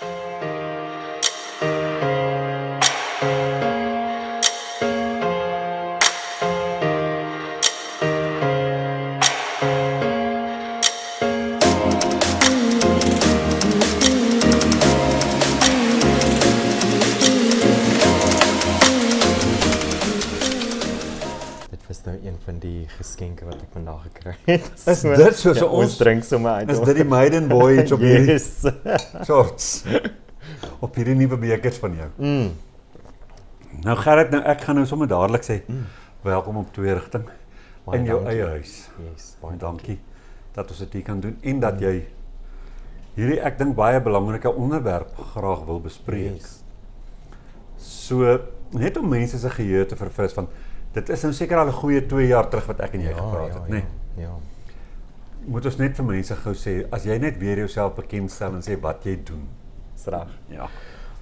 Dit was nou een van die geskenke wat ek vandag gekry het. Is dit so ja, ons drink sommer uit. Is dit die maiden voyage op hierdie Yes. shorts? Op hierdie nuwe bekers van jou? Nou Gerrit, nou ek gaan nou sommer dadelik sê, welkom op Twee Rigting in jou dankie. eie huis. Yes, Baie dankie dat ons dit hier kan doen en dat jy hierdie, ek dink, baie belangrike onderwerp graag wil bespreek. Yes. So, net om mense se geheue te verfris van, dit is nou seker al 'n goeie 2 jaar terug wat ek en jy gepraat het, nee. Ja. Moet ons net vir mense gou sê, as jy net weer jouself bekendstel en sê wat jy doen. Straf. Ja.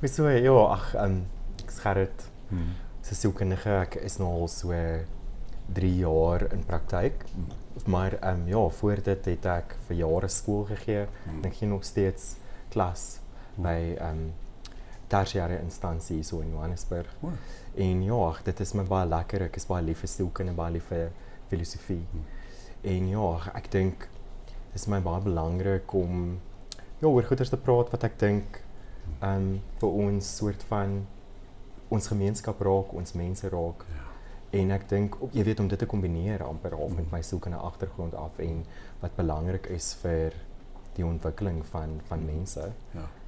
So, ja, ek is Gerrit. So sielkundige, ek is nou al so 3 jaar in praktyk. Maar ja, voor dit het ek vir jare skool gegee. Ek gee nog steeds klas by tersiêre instansie so in Johannesburg. En ja, dit is my baie lekker. Ek is baie lief vir sielkunde, baie lief vir filosofie. En ja, ek dink dit is my baie belangrik om oor goeders te praat wat ek dink vir ons soort van ons gemeenskap raak, ons mense raak. Ja. En ek dink ook, jy weet, om dit te kombineer amper half met my sielkundige agtergrond af en wat belangrik is vir die ontwikkeling van mense.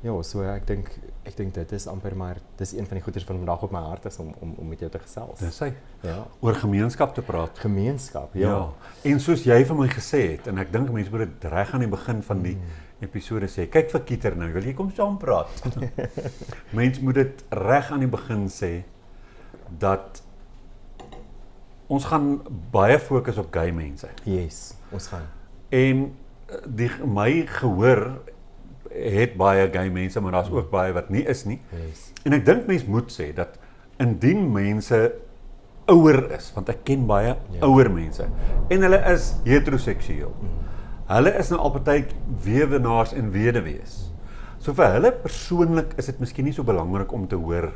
Ja, so ek dink dit is amper maar dis een van die goeders wat vandag op my hart is om met jou te gesels. Dis hy. Ja. Oor gemeenskap te praat. Gemeenskap, ja. En soos jy vir my gesê het, en ek dink mense moet dit reg aan die begin van die episode sê, kyk vir Kieter nou, wil jy kom saam praat? Mense moet dit reg aan die begin sê, dat ons gaan baie fokus op gay mense. Yes, ons gaan. En my gehoor het baie gay mense, maar daar's ook baie wat nie is nie. Yes. En ek dink mense moet sê, dat indien mense ouer is, want ek ken baie ouer mense, en hulle is heteroseksueel, hulle is nou al party weduwnaars en weduwees. So vir hulle persoonlik is dit miskien nie so belangrik om te hoor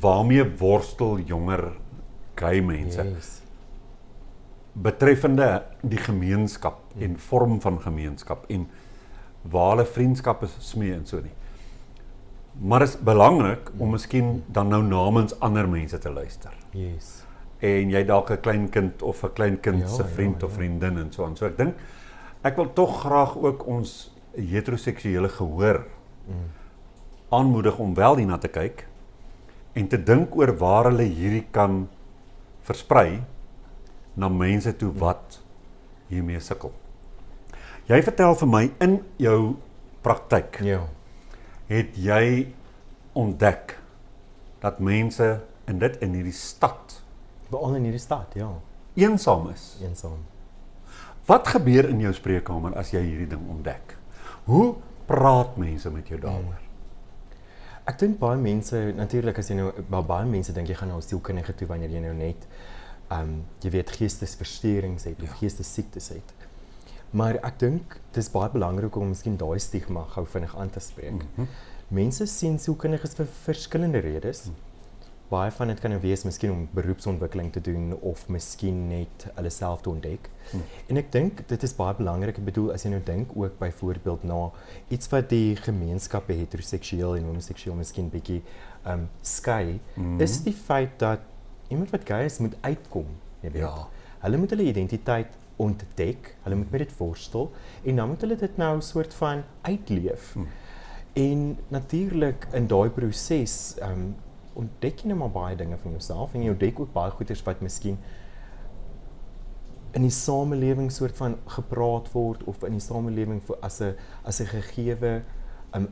waarmee worstel jonger gay mense betreffende die gemeenskap en vorm van gemeenskap en waar hulle vriendskappe smee en so nie. Maar is belangrik om miskien dan nou namens ander mense te luister. Yes. En jy dalk 'n kleinkind of 'n kleinkind se vriend of vriendin en so aan. So ek dink ek wil tog graag ook ons heteroseksuele gehoor aanmoedig om wel hierna te kyk en te dink oor waar hulle hierdie kan versprei na mense toe wat hiermee sukkel. Jy vertel vir my in jou praktyk, het jy ontdek dat mense in hierdie stad, Veral in hierdie stad, ja. eensaam is. Eensaam. Wat gebeur in jou spreekkamer as jy hierdie ding ontdek? Hoe praat mense met jou daaroor? Ek dink baie mense, natuurlik as jy nou, baie mense dink jy gaan nou 'n sielkundige toe wanneer jy nou net, jy weet, geestesversteurings het of geestesiektes het. Maar ek dink, dit is baie belangrik om miskien daai stigma gou vinnig aan te spreek. Mense sien sielkundiges vir verskillende redes. Baie van dit kan nou wees miskien om beroepsontwikkeling te doen of miskien net hulle self te ontdek. En ek dink dit is baie belangrik. Ek bedoel, as jy nou dink ook byvoorbeeld na iets wat die gemeenskappe heteroseksueel en homoseksueel miskien bietjie skei, is die feit dat iemand wat gay is moet uitkom, jy weet. Ja. Hulle moet hulle identiteit ontdek, hulle moet met dit worstel en dan moet hulle dit nou soort van uitleef. En natuurlik in daai proses ontdek jy nou maar baie dinge van jouself en jy ontdek ook baie goeders wat miskien in die samelewing soort van gepraat word of in die samelewing as 'n gegewe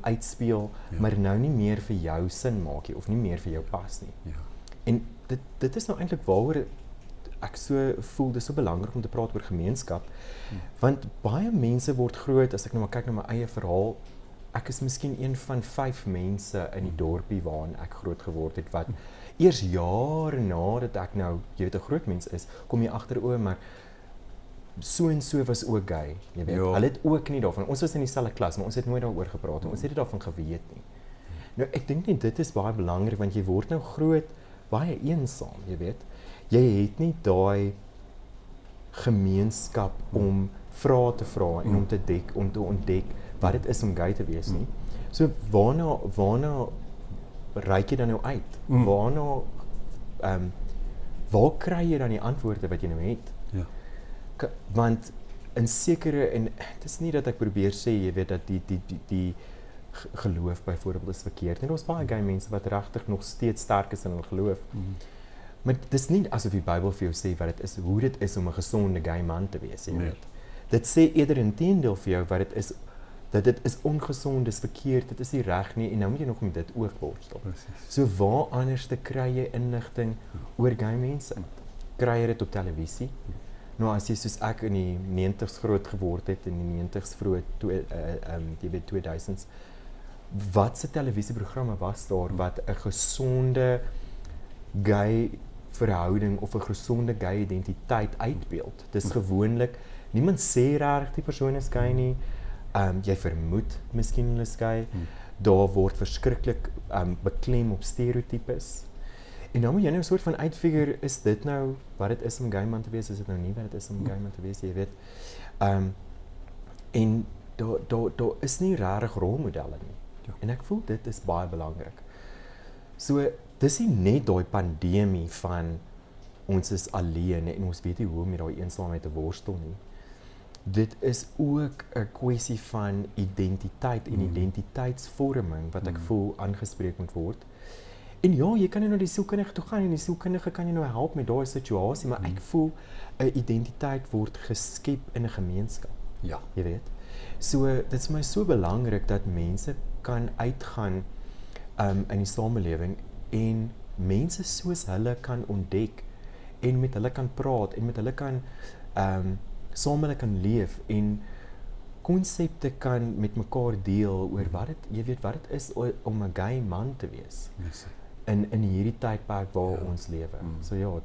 uitspeel, maar nou nie meer vir jou sin maak nie of nie meer vir jou pas nie. En dit is nou eintlik waaroor ek so voel, dis so belangrik om te praat oor gemeenskap, want baie mense word groot, as ek nou maar kyk na my eie verhaal, ek is miskien een van 5 mense in die dorpie waarin ek groot geword het, wat eers jare nadat ek nou, jy weet, 'n groot mens is, kom jy agter, maar so en so was ook gay, jy weet. Hulle het ook nie daarvan. Ons was in dieselfde klas, maar ons het nooit daaroor gepraat nie. Ons het nie daarvan geweet nie. Nou ek dink nie dit is baie belangrik want jy word nou groot, baie eensaam, jy weet. Jy het nie daai gemeenskap om vrae te vra en om te ontdek wat dit is om gay te wees nie. So waarna reik jy dan nou uit? Waarna waar kry jy dan die antwoorde wat jy nou het? Ja. Want in sekere, en het is nie dat ek probeer sê, jy weet, dat die geloof byvoorbeeld is verkeerd. En daar's baie gay mense wat regtig nog steeds sterk is in hulle geloof. Maar dis nie asof die Bybel vir jou sê wat dit is, hoe dit is om 'n gesonde gay man te wees, jy weet. Dit sê eerder inteendeel vir jou wat dit is, dat dit is ongesond, dis verkeerd, dit is nie reg nie en nou moet jy nog met dit ook worstel. So waar anders te kry jy inligting oor gay mense? Kry jy dit op televisie? Nou as jy soos ek in die 90's groot geword het, in die 90's vroeg, jy weet 2000's, wat se televisieprogramme was daar wat 'n gesonde gay verhouding of 'n gesonde gay identiteit uitbeeld? Dis gewoonlik, niemand sê regtig die persoon is gay nie. Jy vermoed miskien hulle is gay. Daar word verskriklik beklem op stereotypes. En dan moet jy nou 'n soort van uitfigure, is dit nou wat dit is om gay man te wees, is dit nou nie wat dit is om gay man te wees, jy weet. En daar is nie regtig rolmodelle nie. Ja. En ek voel dit is baie belangrik. So dis nie net daai pandemie van ons is alleen en ons weet nie hoe om met daai eensaamheid te worstel nie. Dit is ook 'n kwessie van identiteit en identiteitsvorming wat ek voel aangespreek moet word. En ja, jy kan nou na die sielkundige toe gaan en die sielkundige kan jy nou help met daai situasie, maar ek voel 'n identiteit word geskep in 'n gemeenskap. Ja. Jy weet. So dit is my so belangrik dat mense kan uitgaan in die samelewing en mense soos hulle kan ontdek en met hulle kan praat en met hulle kan saam hulle kan leef en konsepte kan met mekaar deel oor wat dit, jy weet wat dit is om 'n gay man te wees. Yes. In hierdie tydperk waar ons lewe. So ja,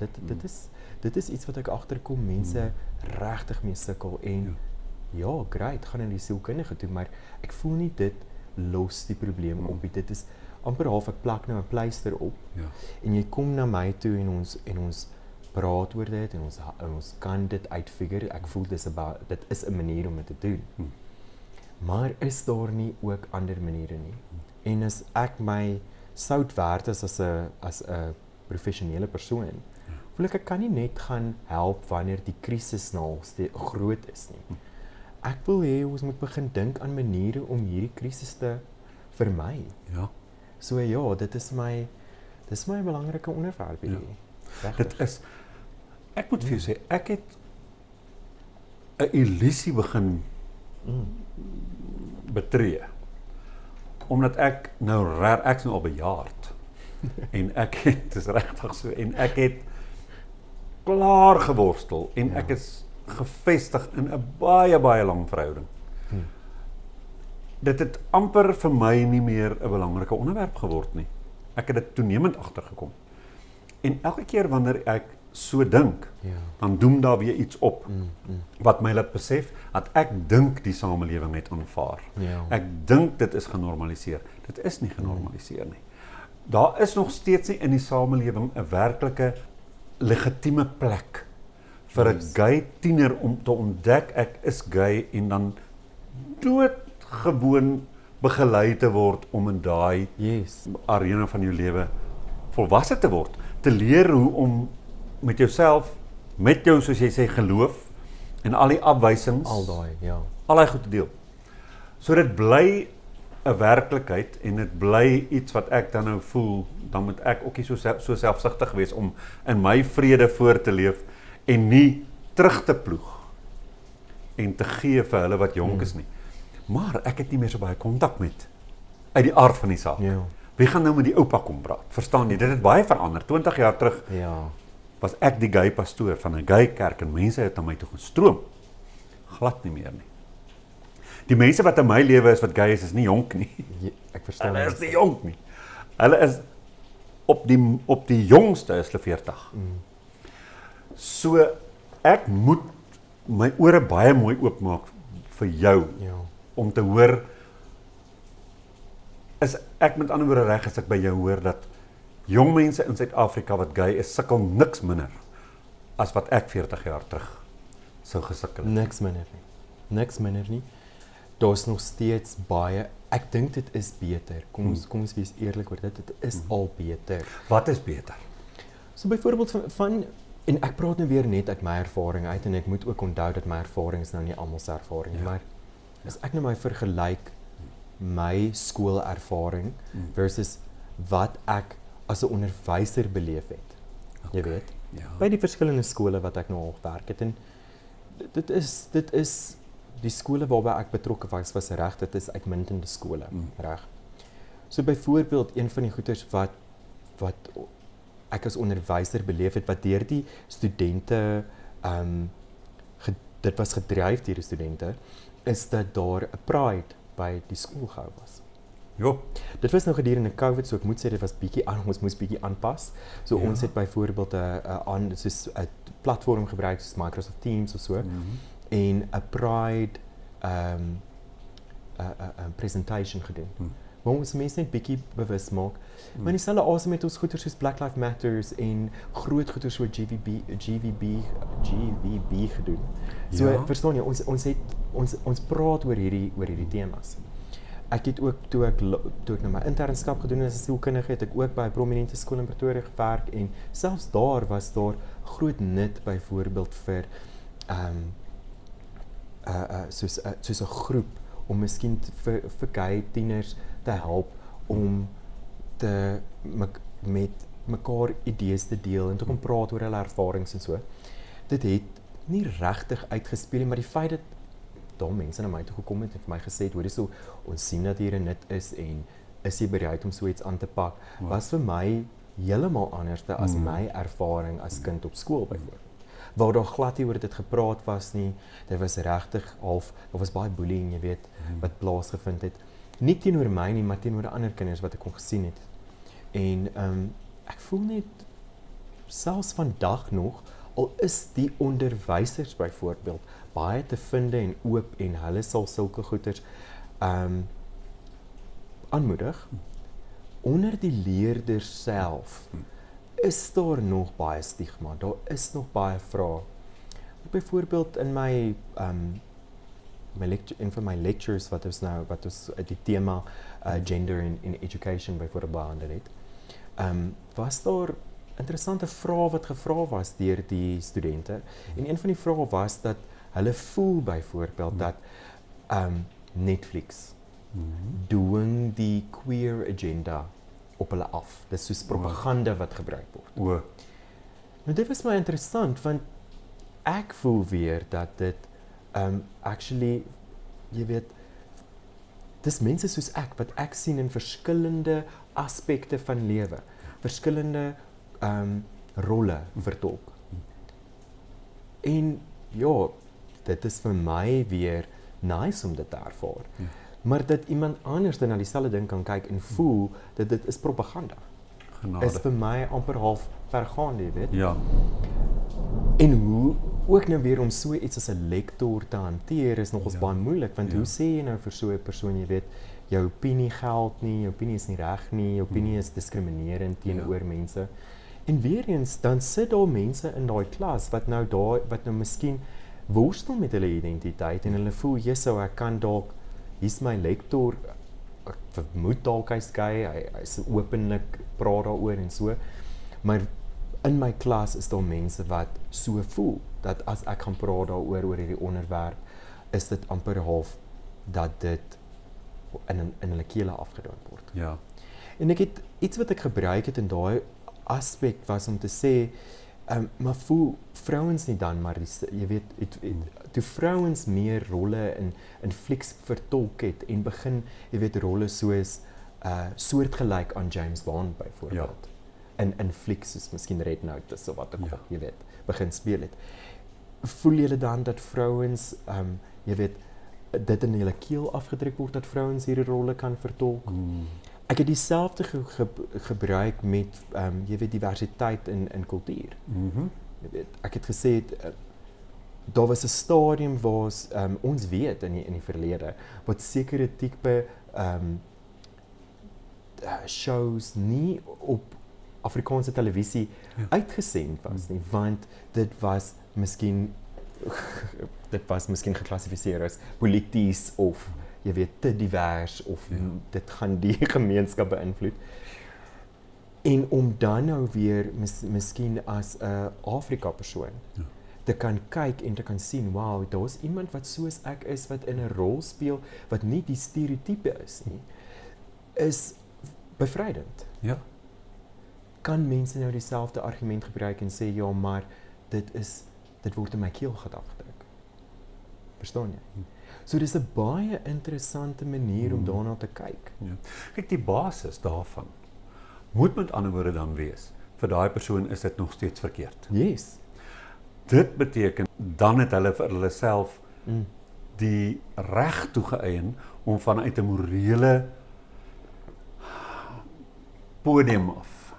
dit is iets wat ek agterkom mense regtig mee sukkel en ja, great, gaan in die sielkundige toe, maar ek voel nie dit los die probleem op. Dit is amper half ek plak nou 'n pleister op. Ja. En jy kom na my toe en ons praat oor dit en ons kan dit uitfigure. Ek voel dit is 'n manier om dit te doen. Maar is daar nie ook ander maniere nie? En as ek my sout werd is as 'n professionele persoon, voel ek kan nie net gaan help wanneer die krisis nou groot is nie. Ek wil hê ons moet begin dink aan maniere om hierdie krisis te vermy. Ja. So ja, dit is my belangrike onderwerp hier. Ja. Dit is, ek moet vir jou sê, ek het 'n illusie begin betree. Omdat ek ek's nou al bejaard. En ek het, dis regtig so, en ek het klaar geworstel en ek is gevestig in 'n baie lang verhouding. Dit het amper vir my nie meer 'n belangrike onderwerp geword nie. Ek het dit toenemend agtergekom. En elke keer wanneer ek so dink, dan doem daar weer iets op wat my laat besef dat ek dink die samelewing het aanvaar. Ek dink dit is genormaliseer. Dit is nie genormaliseer nie. Daar is nog steeds nie in die samelewing 'n werklike legitieme plek vir 'n gay tiener om te ontdek ek is gay en dan doodgewoon begelei te word om in daai arena van jou lewe volwasse te word, te leer hoe om met jouself, met jou soos jy sê geloof en al die afwysings, al daai goed te deel. So dit bly 'n werklikheid en dit bly iets wat ek dan nou voel, dan moet ek ook nie so selfsugtig wees om in my vrede voor te leef en nie terug te ploeg en te gee vir hulle wat jonk is nie. Maar ek het nie meer so baie kontak met uit die aard van die saak. Wie gaan nou met die oupa kom praat? Verstaan jy? Dit het baie verander. 20 jaar terug was ek die gay pastoor van 'n gay kerk en mense het na my toe gestroom. Glad nie meer nie. Die mense wat in my lewe is wat gay is nie jonk nie. Ek verstaan. Hulle is nie jonk nie. Hulle is op die jongste is hulle 40. So ek moet my ore baie mooi oopmaak vir jou Ja. om te hoor is ek met ander woorde reg as ek by jou hoor dat jong mense in Suid-Afrika wat gay is sukkel niks minder as wat ek 40 jaar terug sou gesukkel het. Niks minder nie. Niks minder nie. Daar's nog steeds baie. Ek dink dit is beter. Kom ons wees eerlik oor dit. Dit is al beter. Wat is beter? So byvoorbeeld van en ek praat nou weer net uit my ervaring uit en ek moet ook onthou dat my ervaring is nou nie almal se ervaring nie, maar as ek nou my vergelyk my skoolervaring versus wat ek as 'n onderwyser beleef het. Jy weet, by die verskillende skole wat ek nou al gewerk het en dit is die skole waarby ek betrokke was reg, dit is uitmuntende skole, reg. So byvoorbeeld een van die goeters wat ek as onderwyser beleef het, wat deur die studente dit was gedryf deur die studente, is dat daar 'n pride by die skool gehou was. Jo. Dit was nou gedurende COVID, so ek moet sê dit was bietjie ons moes bietjie aanpas. So ons het byvoorbeeld 'n platform gebruik soos Microsoft Teams of so en 'n pride presentation gedoen. Maar ons mense net bietjie bewus maak. Maar in dieselfde asem het ons goeie soos Black Lives Matters en groot goeie soos GVB gedoen. So verstaan jy, ons praat oor hierdie temas. Ek het ook toe ek nou my internskap gedoen as 'n sielkundige, het ek ook by 'n prominente skool in Pretoria gewerk en selfs daar was daar groot nut byvoorbeeld vir soos 'n groep om miskien vir gay tieners te help om met mekaar idees te deel en te kom praat oor hulle ervarings en so. Dit het nie regtig uitgespeel nie, maar die feit dat daar mense na my toe gekom het en vir my gesê het, hoor so, ons sien dat hier 'n nut is en is jy bereid om so iets aan te pak, was vir my heeltemal anders as my ervaring as kind op skool byvoorbeeld. Waar daar glad nie oor dit gepraat was nie, dit was regtig half, daar was baie bullying, jy weet, wat plaasgevind het. Nie teenoor my nie, maar teenoor ander kinders wat ek kon gesien het. En ek voel net, selfs vandag nog, al is die onderwysers byvoorbeeld baie te vind en oop en hulle sal sulke goeters aanmoedig, onder die leerders self is daar nog baie stigma, daar is nog baie vrae. Byvoorbeeld in my een van my lectures wat ons die tema gender in education byvoorbeeld behandel het, was daar interessante vrae wat gevra was deur die studente. En een van die vrae was dat hulle voel byvoorbeeld dat Netflix dwing die queer agenda op hulle af. Dis soos propaganda wat gebruik word. Nou dit was my interessant want ek voel weer dat dit actually, jy weet, dis mense soos ek wat ek sien in verskillende aspekte van lewe, verskillende rolle vertolk. En ja, dit is vir my weer nice om dit te ervaar. Maar dat iemand anders dan na dieselfde ding kan kyk en voel dat dit is propaganda. Genade. Is vir my amper half vergaande, jy weet. Ja. En hoe ook nou weer om so iets as 'n lektor te hanteer is nogals baie moeilik, want hoe sê jy nou vir so 'n persoon, jy weet, jou opinie geld nie, jou opinie is nie reg nie, jou opinie is diskriminerend teenoor mense. En weer eens, dan sit daar mense in daai klas wat nou miskien worstel met hulle identiteit en hulle voel, "Jessou, ek kan dalk, hier's my lektor, ek vermoed dalk hy's gay, hy's openlik praat daaroor en so." Maar in my klas is daar mense wat so voel dat as ek gaan praat daaroor oor hierdie onderwerp, is dit amper half dat dit in hulle kele afgedoen word. Ja. En ek het iets wat ek gebruik het in daai aspek was om te sê, maar voel vrouens nie dan, maar jy weet, toe vrouens meer rolle in flieks vertolk het en begin, jy weet, rolle soos soortgelyk aan James Bond byvoorbeeld. In flieks is miskien Red Notice of wat ook al, jy weet, begin speel het. Voel julle dan dat vrouens, jy weet, dit in hulle keel afgedruk word dat vrouens hierdie rolle kan vertolk? Ek het dieselfde gebruik met jy weet, diversiteit in kultuur. Jy weet, ek het gesê daar was 'n stadium waar ons weet in die verlede wat sekere tipe shows nie op Afrikaanse televisie uitgesend was nie, want dit was miskien geklassifiseer as polities of jy weet te divers of dit gaan die gemeenskap beïnvloed. En om dan nou weer miskien as 'n Afrika persoon te kan kyk en te kan sien, wow, daar's iemand wat soos ek is wat in 'n rol speel wat nie die stereotype is nie, is bevrydend. Ja. Kan mense nou dieselfde argument gebruik en sê ja, maar dit word in my keel afgedruk. Verstaan jy? So dis 'n baie interessante manier om daarna te kyk. Ja. Kyk, die basis daarvan moet met ander woorde dan wees, vir daai persoon is dit nog steeds verkeerd. Yes. Dit beteken, dan het hulle vir hulle self die reg toegeëien om vanuit 'n morele podium af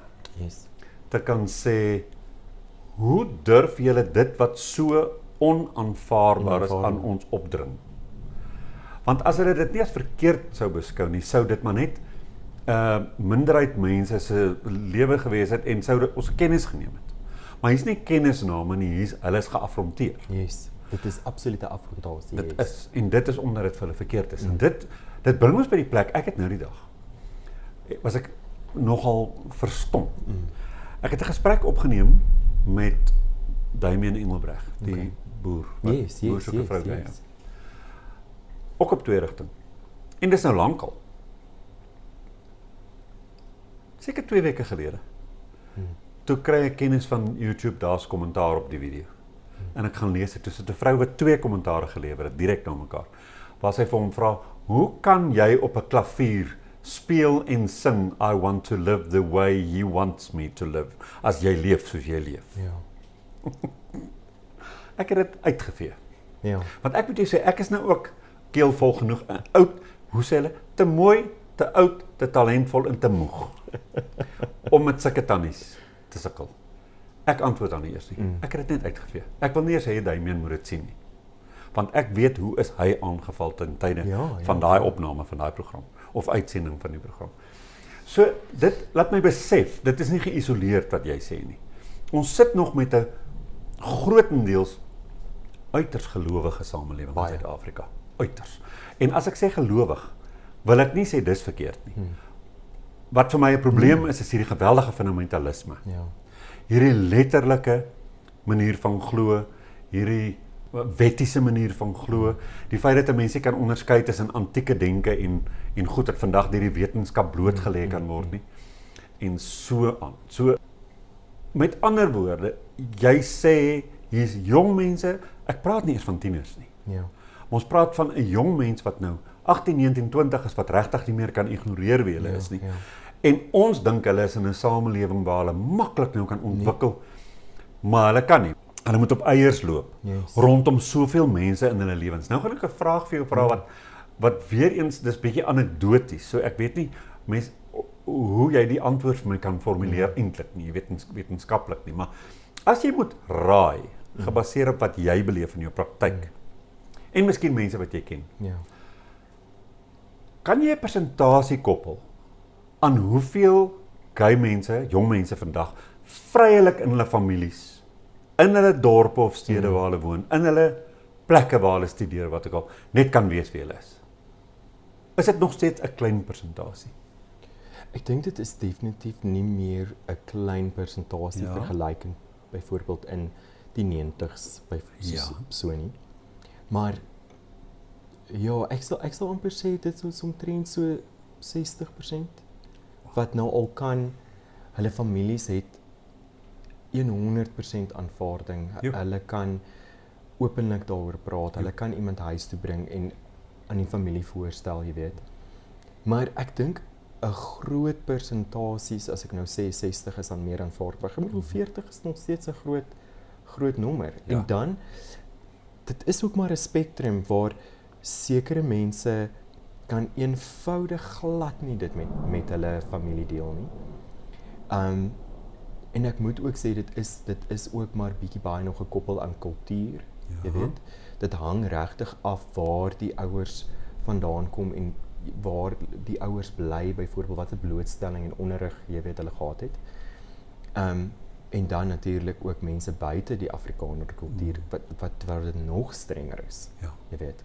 te kan sê, hoe durf julle dit wat so onaanvaarbaar is aan ons opdring? Want as hulle dit nie as verkeerd sou beskou nie, sou dit maar net minderheid mense se lewe gewees het en sou ons kennis geneem het. Maar hier's nie kennisname nie, hulle is geafronteer. Yes. Dit is absolute afrontasie. Dit is, en dit is omdat dit vir hulle verkeerd is. En dit bring ons by die plek, ek het nou die dag, was ek nogal verstom. Ek het 'n gesprek opgeneem met Damian Engelbreg, die boer, boersoeke vrou daar. Ook op 2 rigting. En dis nou lankal. Seker 2 weke gelede. Toe kry ek kennis van YouTube, daar's kommentaar op die video. En ek gaan lees dit, dis 'n vrou wat 2 kommentare gelewer het, direk na mekaar. Waar sy vir hom vra, hoe kan jy op 'n klavier speel en sing, I want to live the way he wants me to live, as jy leef soos jy leef? Ja. Ek het dit uitgevee. Ja. Want ek moet jou sê, ek is nou ook keelvol genoeg, oud, hoe sê hulle, te mooi, te oud, te talentvol en te moeg, om met sulke tannies te sukkel. Ek antwoord aan die eerste. Ek het dit net uitgevee. Ek wil nie eens hê Damian moet dit sien nie. Want ek weet hoe is hy aangeval ten tye van daai opname van daai program, of uitsending van die program. So, dit laat my besef, dit is nie geïsoleerd wat jy sê nie. Ons sit nog met 'n grootendeels uiters gelowige samelewing in Suid-Afrika. Uiters. En as ek sê gelowig, wil ek nie sê dis verkeerd nie. Wat vir my 'n probleem is hierdie geweldige fundamentalisme. Ja. Hierdie letterlike manier van glo, hierdie wettiese manier van glo, die feit dat 'n mens kan onderskei tussen antieke denke en goed wat vandag deur die wetenskap blootgelê kan word nie. En so aan. So met ander woorde, jy sê hier's jong mense, ek praat nie eers van tieners nie. Ja. Ons praat van 'n jong mens wat nou 18, 19, 20 is wat regtig nie meer kan ignoreer wie hulle is nie. En ons dink hulle is in 'n samelewing waar hulle maklik nou kan ontwikkel, maar hulle kan nie. Hulle moet op eiers loop, rondom soveel mense in hulle lewens. Nou gaan ek 'n vraag vir jou vra wat weer eens, dis bietjie anekdoties, so ek weet nie hoe jy die antwoord vir my kan formuleer eintlik nie, wetenskaplik nie, maar as jy moet raai, gebaseer op wat jy beleef in jou praktyk, en miskien mense wat jy ken, kan jy 'n persentasie koppel aan hoeveel gay mense, jong mense vandag, vrylik in hulle families, in hulle dorpe of stede waar hulle woon, in hulle plekke waar hulle studeer, wat ook al, net kan wees wie hulle is? Is dit nog steeds 'n klein persentasie? Ek dink dit is definitief nie meer 'n klein persentasie vergelyking byvoorbeeld in die 90s by so nie. Maar ja, ek sal amper sê dit is omtrent so 60% wat nou al kan, hulle families het 100% aanvaarding. Hulle kan openlik daaroor praat. Hulle kan iemand huis toe bring en aan die familie voorstel, jy weet. Maar ek dink 'n groot persentasies, as ek nou sê 60 is dan meer aanvaardbaar. Gemiddeld 40 is nog steeds 'n groot nommer. En dan dit is ook maar 'n spektrum waar sekere mense kan eenvoudig glad nie dit met hulle familie deel nie. En ek moet ook sê dit is ook maar bietjie baie nog gekoppel aan kultuur. Jy weet, dit hang regtig af waar die ouers vandaan kom en waar die ouers bly, byvoorbeeld watter blootstelling en onderrig jy weet hulle gehad het. En dan natuurlik ook mense buite die Afrikaner kultuur wat dit nog strenger is. Ja. Jy weet.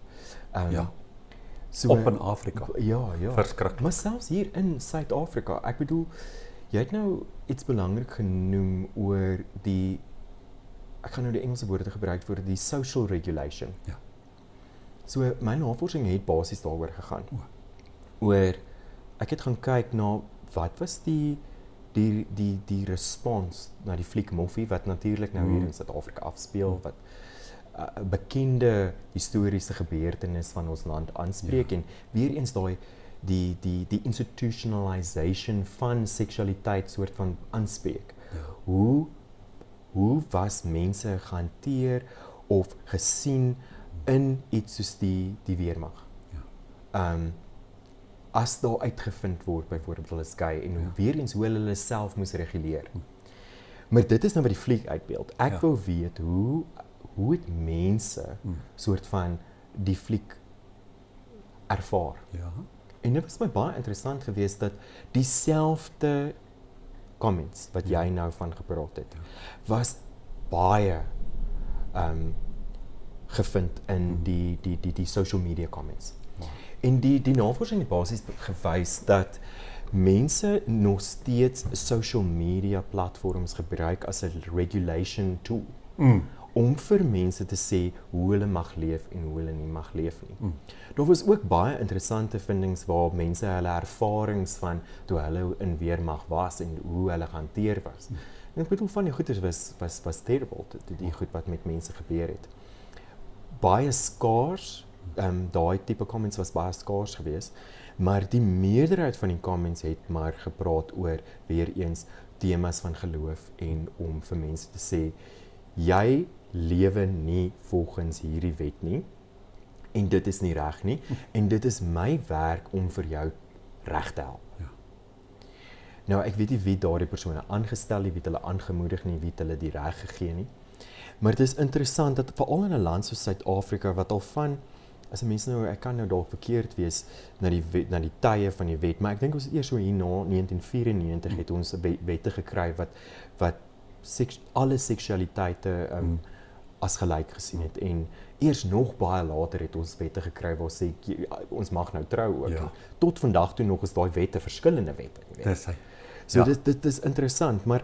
So, op in Afrika. Ja. Verskriklik. Maar selfs hier in Suid-Afrika, ek bedoel, jy het nou iets belangrik genoem oor die, ek gaan nou die Engelse woorde gebruik vir die social regulation. Ja. So my navorsing het basies daaroor gegaan. Oor, ek het gaan kyk na wat was die respons na die fliek Moffie, wat natuurlik nou hier in Suid-Afrika afspeel, wat bekende historiese gebeurtenis van ons land aanspreek, en weer eens die institutionalisation van seksualiteit soort van aanspreek. Hoe was mense gehanteer of gesien in iets soos die weermag? As daar uitgevind word, byvoorbeeld hulle is gay, en weer eens hoe hulle self moes reguleer. Maar dit is nou wat die fliek uitbeeld. Ek wou weet hoe het mense soort van die fliek ervaar. En dit was my baie interessant geweest dat dieselfde comments wat jy nou van gepraat het, was baie gevind in die social media comments. En die navorsing het basies gewys dat mense nog steeds social media platforms gebruik as 'n regulation tool. Om vir mense te sê hoe hulle mag leef en hoe hulle nie mag leef nie. Daar was ook baie interessante vindings waar mense hulle ervarings van toe hulle in weermag was en hoe hulle gehanteer was. En ek bedoel van die goeders was terrible, die goed wat met mense gebeur het. Baie skaars, daai tipe comments was baie skaars geweest, maar die meerderheid van die comments het maar gepraat oor weer eens temas van geloof en om vir mense te sê, jy lewe nie volgens hierdie wet nie, en dit is nie reg nie, en dit is my werk om vir jou reg te help. Nou, ek weet nie wie daardie persone aangestel het, wie hulle aangemoedig nie, wie hulle die reg gegee nie, maar dit is interessant dat veral in 'n land soos Suid-Afrika, wat al van, as 'n mens nou, ek kan nou dalk verkeerd wees na die tye van die wet, maar ek dink ons eers so hier na 1994 het ons wette gekry wat alle seksualiteite as gelyk gesien het, en eers nog baie later het ons wette gekry waar sê ons mag nou trou ook. Tot vandag toe nog is daai wette verskillende wette. So dit is interessant, maar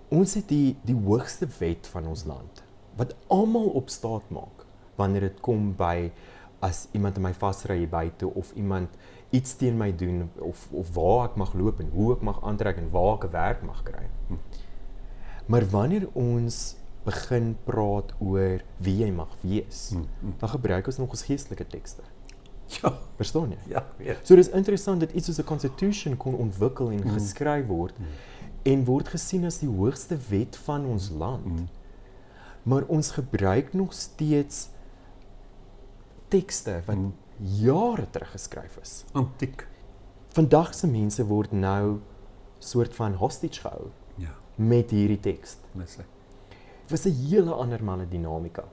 ons het die hoogste wet van ons land wat almal op staat maak wanneer dit kom by as iemand in my vasry hier buite of iemand iets teen my doen of waar ek mag loop en hoe ek mag aantrek en waar ek 'n werk mag kry. Maar wanneer ons begin praat oor wie jy mag wees, dan gebruik ons nog ons geestelike tekste. Verstaan jy? Ja. So dis interessant dat iets soos 'n constitution kon ontwikkel en geskryf word en word gesien as die hoogste wet van ons land. Maar ons gebruik nog steeds tekste wat jare terug geskryf is. Antiek. Vandag se mense word nou soort van hostage gehou met hierdie teks. Dit was 'n hele ander dinamika.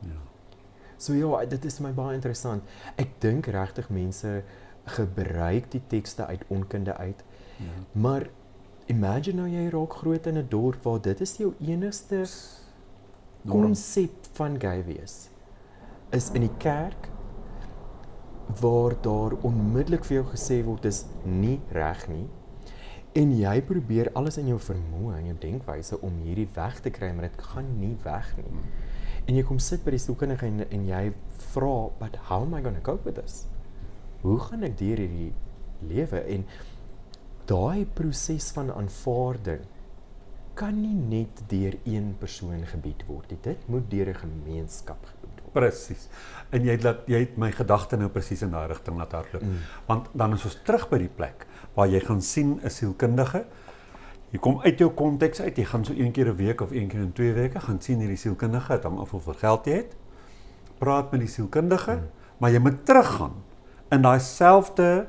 So ja, dit is my baie interessant. Ek dink regtig mense gebruik die tekste uit onkunde uit. Maar imagine nou jy raak groot in 'n dorp waar dit is jou enigste konsep van gay wees. Is in die kerk waar daar onmiddellik vir jou gesê word dis nie reg nie. En jy probeer alles in jou vermoë en jou denkwyse om hierdie weg te kry, maar dit gaan nie weg nie. En jy kom sit by die sielkundige en jy vra, but how am I going to cope with this? Hoe gaan ek deur hierdie lewe? En daai proses van aanvaarding kan nie net deur een persoon gebied word nie. Dit moet deur 'n gemeenskap gebied word. Presies. En jy het my gedagte nou presies in daai rigting laat hardloop. Want dan is ons terug by die plek waar jy gaan sien 'n sielkundige. Jy kom uit jou konteks uit, jy gaan so een keer 'n week of een keer in 2 weke gaan sien hierdie sielkundige, dit hang af hoeveel geld jy het. Praat met die sielkundige, maar jy moet teruggaan in daai selfde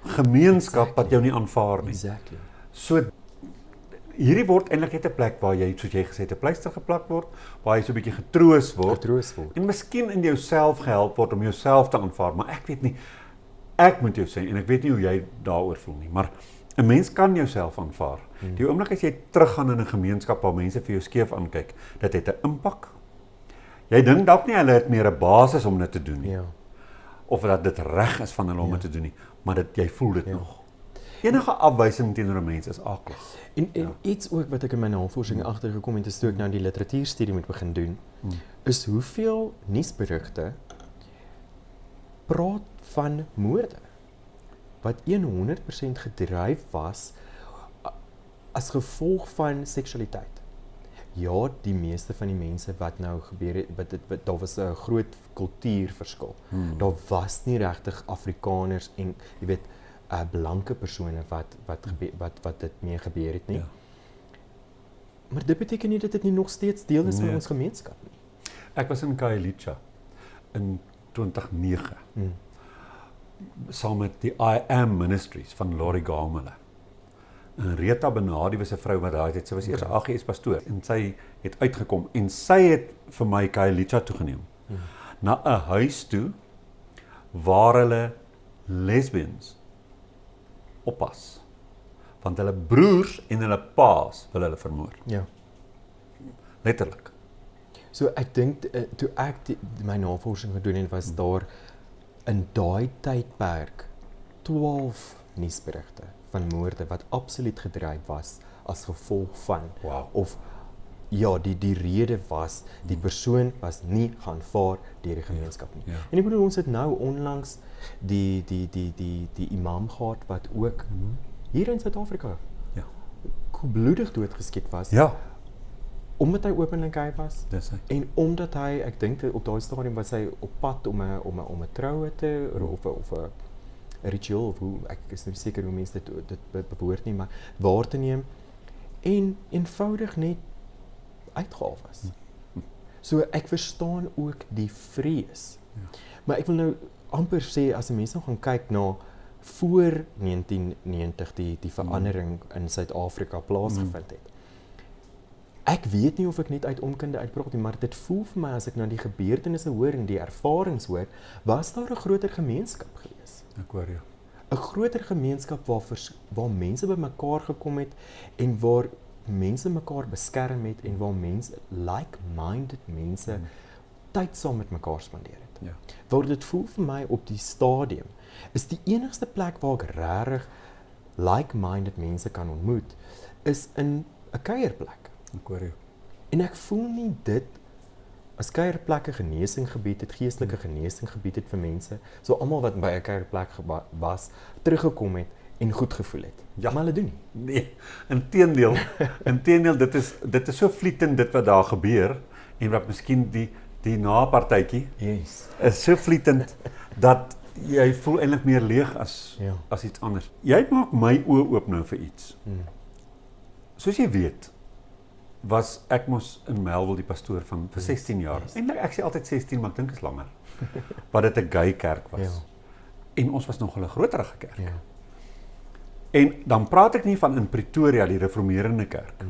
gemeenskap wat jou nie aanvaar nie. Exactly. So hierdie word eintlik net 'n plek waar jy, soos jy gesê het, 'n pleister geplak word, waar jy so 'n bietjie getroos word. En miskien in jouself gehelp word om jouself te aanvaar, maar ek weet nie, ek moet jou sê, en ek weet nie hoe jy daaroor voel nie, maar 'n mens kan jouself aanvaar. Die oomblik as jy teruggaan in 'n gemeenskap waar mense vir jou skeef aankyk, dit het 'n impak. Jy dink dalk nie hulle het meer 'n basis om dit te doen nie. Ja. Of dat dit reg is van hulle om dit te doen nie, maar jy voel dit nog. Enige afwysing teenoor 'n mens is akelig. En iets ook wat ek in my navorsing agtergekom het, is toe ek nou die literatuurstudie moet begin doen, is hoeveel nuusberigte praat van moorde wat 100% gedryf was as gevolg van seksualiteit. Ja, die meeste van die mense wat nou gebeur het, daar was 'n groot kultuurverskil. Daar was nie regtig Afrikaners en jy weet blanke persone wat dit mee gebeur het nie. Ja. Maar dit beteken nie dat dit nie nog steeds deel is van ons gemeenskap nie. Ek was in Khayelitsha in 2009. Saam met die I Am Ministries van Laurie Gamele. En Rita Benadi was 'n vrou wat daai tyd, sy was eers 'n AGS pastoor en sy het uitgekom en sy het vir my Khayelitsha toegeneem. Na 'n huis toe waar hulle lesbians oppas. Want hulle broers en hulle paas wil hulle vermoor. Ja. Letterlik. So ek dink toe ek my navorsing gedoen het, was daar in daai tydperk 12 nuusberigte van moorde wat absoluut gedryf was as gevolg van of ja, die rede was die persoon was nie geaanvaar deur die gemeenskap nie. En ek bedoel ons het nou onlangs die imam gehad wat ook hier in Suid-Afrika koelbloedig doodgeskiet was. Ja. Omdat hy openlik gay was. Dis hy. En omdat hy, ek dink op daai stadium was hy op pad om 'n troue te of 'n ritueel of hoe ek is nie seker hoe mense dit bewoord nie, maar waar te neem en eenvoudig net uitgehaal was. So ek verstaan ook die vrees. Maar ek wil nou amper sê as mense nou gaan kyk na voor 1990 die verandering in Suid-Afrika plaasgevind het. Ek weet nie of ek net uit onkunde uitpraat nie, maar dit voel vir my as ek na die gebeurtenisse hoor en die ervarings hoor, was daar 'n groter gemeenskap gewees. Ek hoor jou. 'n Groter gemeenskap waar mense bymekaar gekom het en waar mense mekaar beskerm het en waar mense like-minded mense tyd saam met mekaar spandeer het. Ja. Waar dit voel vir my op die stadium is die enigste plek waar ek regtig like-minded mense kan ontmoet is in 'n kuierplek. Ek hoor jou. En ek voel nie dit as kuierplekke genesing gebied het, geestelike genesing gebied het vir mense, so almal wat by 'n kuierplek was, teruggekom het en goed gevoel het. Ja. Maar hulle doen nie. Nee, inteendeel, dit is so vlietend dit wat daar gebeur en wat miskien die napartytjie is so vlietend dat jy voel eintlik meer leeg as iets anders. Jy maak my oë oop nou vir iets. Soos jy weet, was ek mos in Melville die pastoor vir 16 jaar. Eintlik ek sê altyd 16, maar ek dink is langer. Wat dit 'n gay kerk was. Ja. En ons was nog 'n groterige kerk. Ja. En dan praat ek nie van in Pretoria die Reformerende kerk.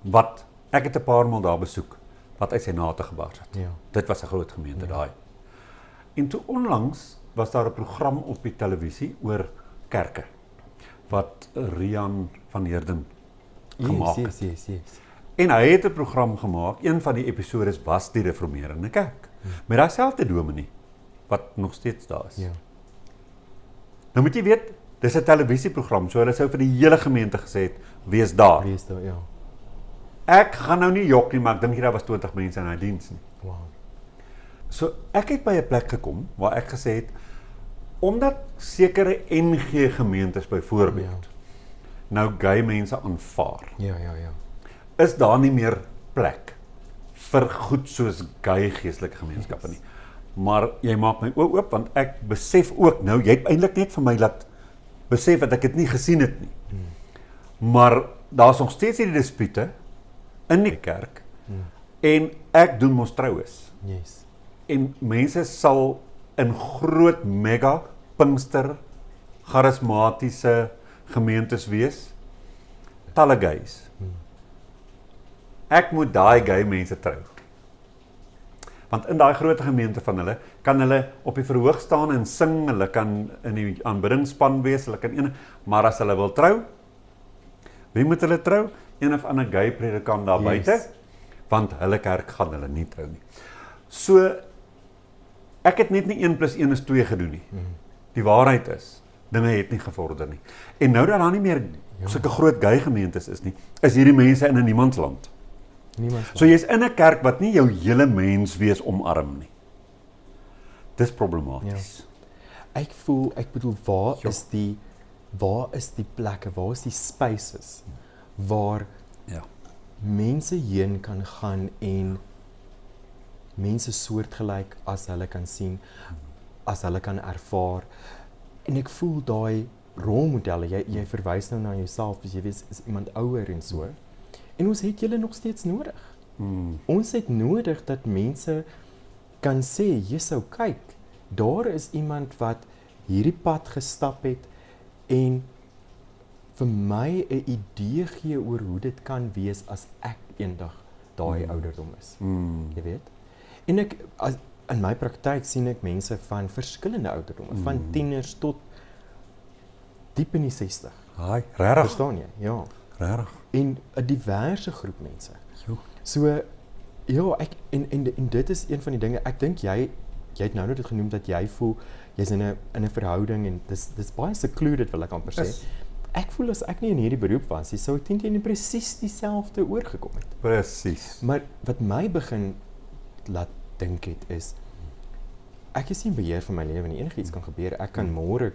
Wat ek het 'n paar maal daar besoek wat uit sy nate gebaar het. Ja. Dit was 'n groot gemeente daai. En toe onlangs was daar 'n program op die televisie oor kerke wat Rian van Heerden gemaak het. Yes. En hy het 'n program gemaak, een van die episodes was die Reformerende kerk. Met daai selfde dominee wat nog steeds daar is. Ja. Nou moet jy weet, dis 'n televisieprogram, so hulle sou vir die hele gemeente gesê het, wees daar. Ja. Ek gaan nou nie jok nie, maar ek dink hier daar was 20 mense in hy diens nie. Wow. So ek het by 'n plek gekom waar ek gesê het, omdat sekere NG gemeentes byvoorbeeld nou gay mense aanvaar. Ja. Is daar nie meer plek vir goed soos gay geestelike gemeenskappe nie. Maar jy maak my oop want ek besef ook nou, jy het eintlik net vir my laat besef dat ek dit nie gesien het nie. Maar daar's nog steeds hierdie dispute in die kerk en ek doen mos troues. Yes. En mense sal in groot mega Pinkster charismatiese gemeentes wees talle gays. Ek moet daai gay mense trou. Want in daai groot gemeente van hulle, kan hulle op die verhoog staan en sing, hulle kan in die aanbiddingsspan wees, hulle kan maar as hulle wil trou, wie moet hulle trou? Een of ander gay predikant daar buite, want hulle kerk gaan hulle nie trou nie. So, ek het net nie 1 + 1 is 2 gedoen nie. Die waarheid is, dinge het nie gevorder nie. En nou dat daar nie meer sulke groot gay gemeentes is nie, is hierdie mense in 'n niemandsland. So jy's in 'n kerk wat nie jou hele menswees omarm nie. Dis problematies. Ek bedoel, waar is die plekke, waar is die spaces waar mense heen kan gaan en mense soortgelyk as hulle kan sien, as hulle kan ervaar. En ek voel daai rolmodelle, jy verwys nou na jouself, as jy weet, is iemand ouer en so. En ons het julle nog steeds nodig. Ons het nodig dat mense kan sê, jy's kyk, daar is iemand wat hierdie pad gestap het en vir my 'n idee gee oor hoe dit kan wees as ek eendag daai ouderdom is. Jy weet? En in my praktyk sien ek mense van verskillende ouderdomme, van tieners tot diep in die 60. Haai, regtig. Verstaan jy? Ja. Regtig. En 'n diverse groep mense. So ja, en dit is een van die dinge. Ek dink jy het nou dit genoem dat jy voel jy's in 'n verhouding en dis baie secluded, wil ek amper sê. Ek voel as ek nie in hierdie beroep was, sou ek teen presies dieselfde oorgekom het. Presies. Maar wat my begin laat dink het is, ek is nie in beheer van my lewe nie. Enigiets kan gebeur. Ek kan môre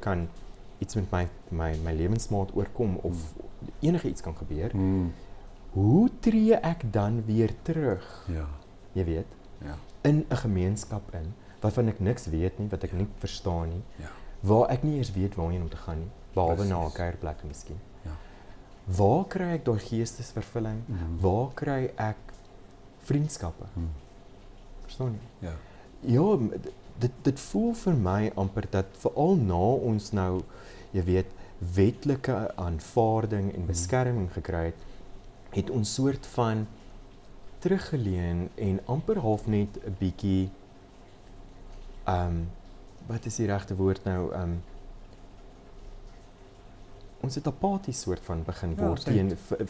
iets met my lewensmaat oorkom of enigiets kan gebeur. Hoe tree ek dan weer terug? Ja. Jy weet? Ja. In 'n gemeenskap in waarvan ek niks weet nie, wat ek nie verstaan nie. Ja. Waar ek nie eers weet waarheen om te gaan nie, behalwe na 'n kuierplek miskien. Ja. Waar kry ek daai geestesvervulling? Waar kry ek vriendskappe? Verstaan jy? Ja. Ja, dit voel vir my amper dat veral na ons nou, jy weet, wetlike aanvaarding en beskerming gekry het ons soort van teruggeleun en amper half net 'n bietjie wat is die regte woord nou, ons het apaties soort van begin word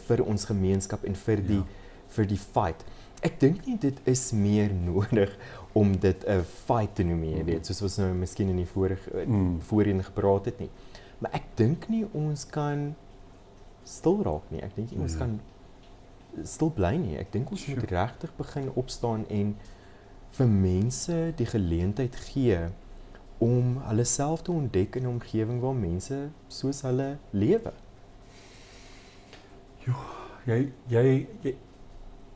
vir ons gemeenskap en vir die fight. Ek dink nie dit is meer nodig om dit 'n fight te noem, jy weet, soos ons nou miskien in die voorheen gepraat het nie. Maar ek dink nie ons kan stil raak nie. Ek dink nie ons kan stil bly nie. Ek dink ons moet regtig begin opstaan en vir mense die geleentheid gee om hulle self te ontdek in 'n omgewing waar mense soos hulle lewe.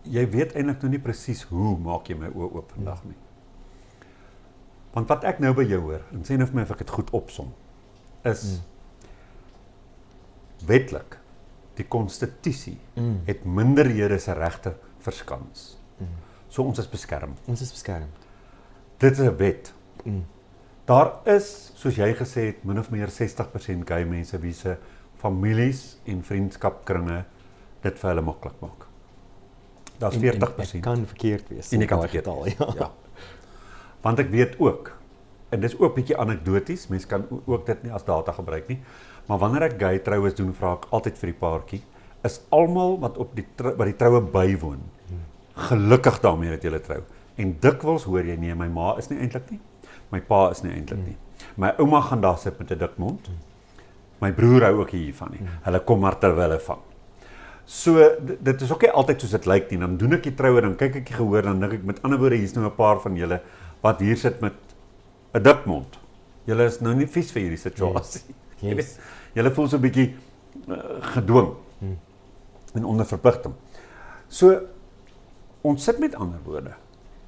Jy weet eintlik nou nie presies hoe maak jy my oë oop vandag nie. Want wat ek nou by jou hoor, en sê nou vir my of ek dit goed opsom, is wetlik, die konstitusie het minderhede se regte verskans. So ons is beskerm. Ons is beskerm. Dit is 'n wet. Daar is, soos jy gesê het, min of meer 60% gay mense wie se families en vriendskapkringe dit vir hulle maklik maak. Daar's 40%. En kan verkeerd wees. En jy kan verkeerd al, ja. Want ek weet ook, en dis ook bietjie anekdoties, mense kan ook dit nie as data gebruik nie, maar wanneer ek gay troues doen, vra ek altyd vir die paartjie, is almal wat by die troue bywoon, gelukkig daarmee dat julle trou. En dikwels hoor jy, nee, my ma is nie eintlik nie, my pa is nie eintlik nie. My ouma gaan daar sit met 'n dik mond. My broer hou ook hiervan nie. Hulle kom maar ter wille van. So dit is ook nie altyd soos dit lyk nie. Dan doen ek die troue, dan kyk ek die gehoor, dan dink ek met ander woorde, hier's nou 'n paar van julle wat hier sit met 'n dik mond. Julle is nou nie vies vir hierdie situasie. Yes. Julle voel so 'n bietjie gedwing en onder verpligting. So ons sit met ander woorde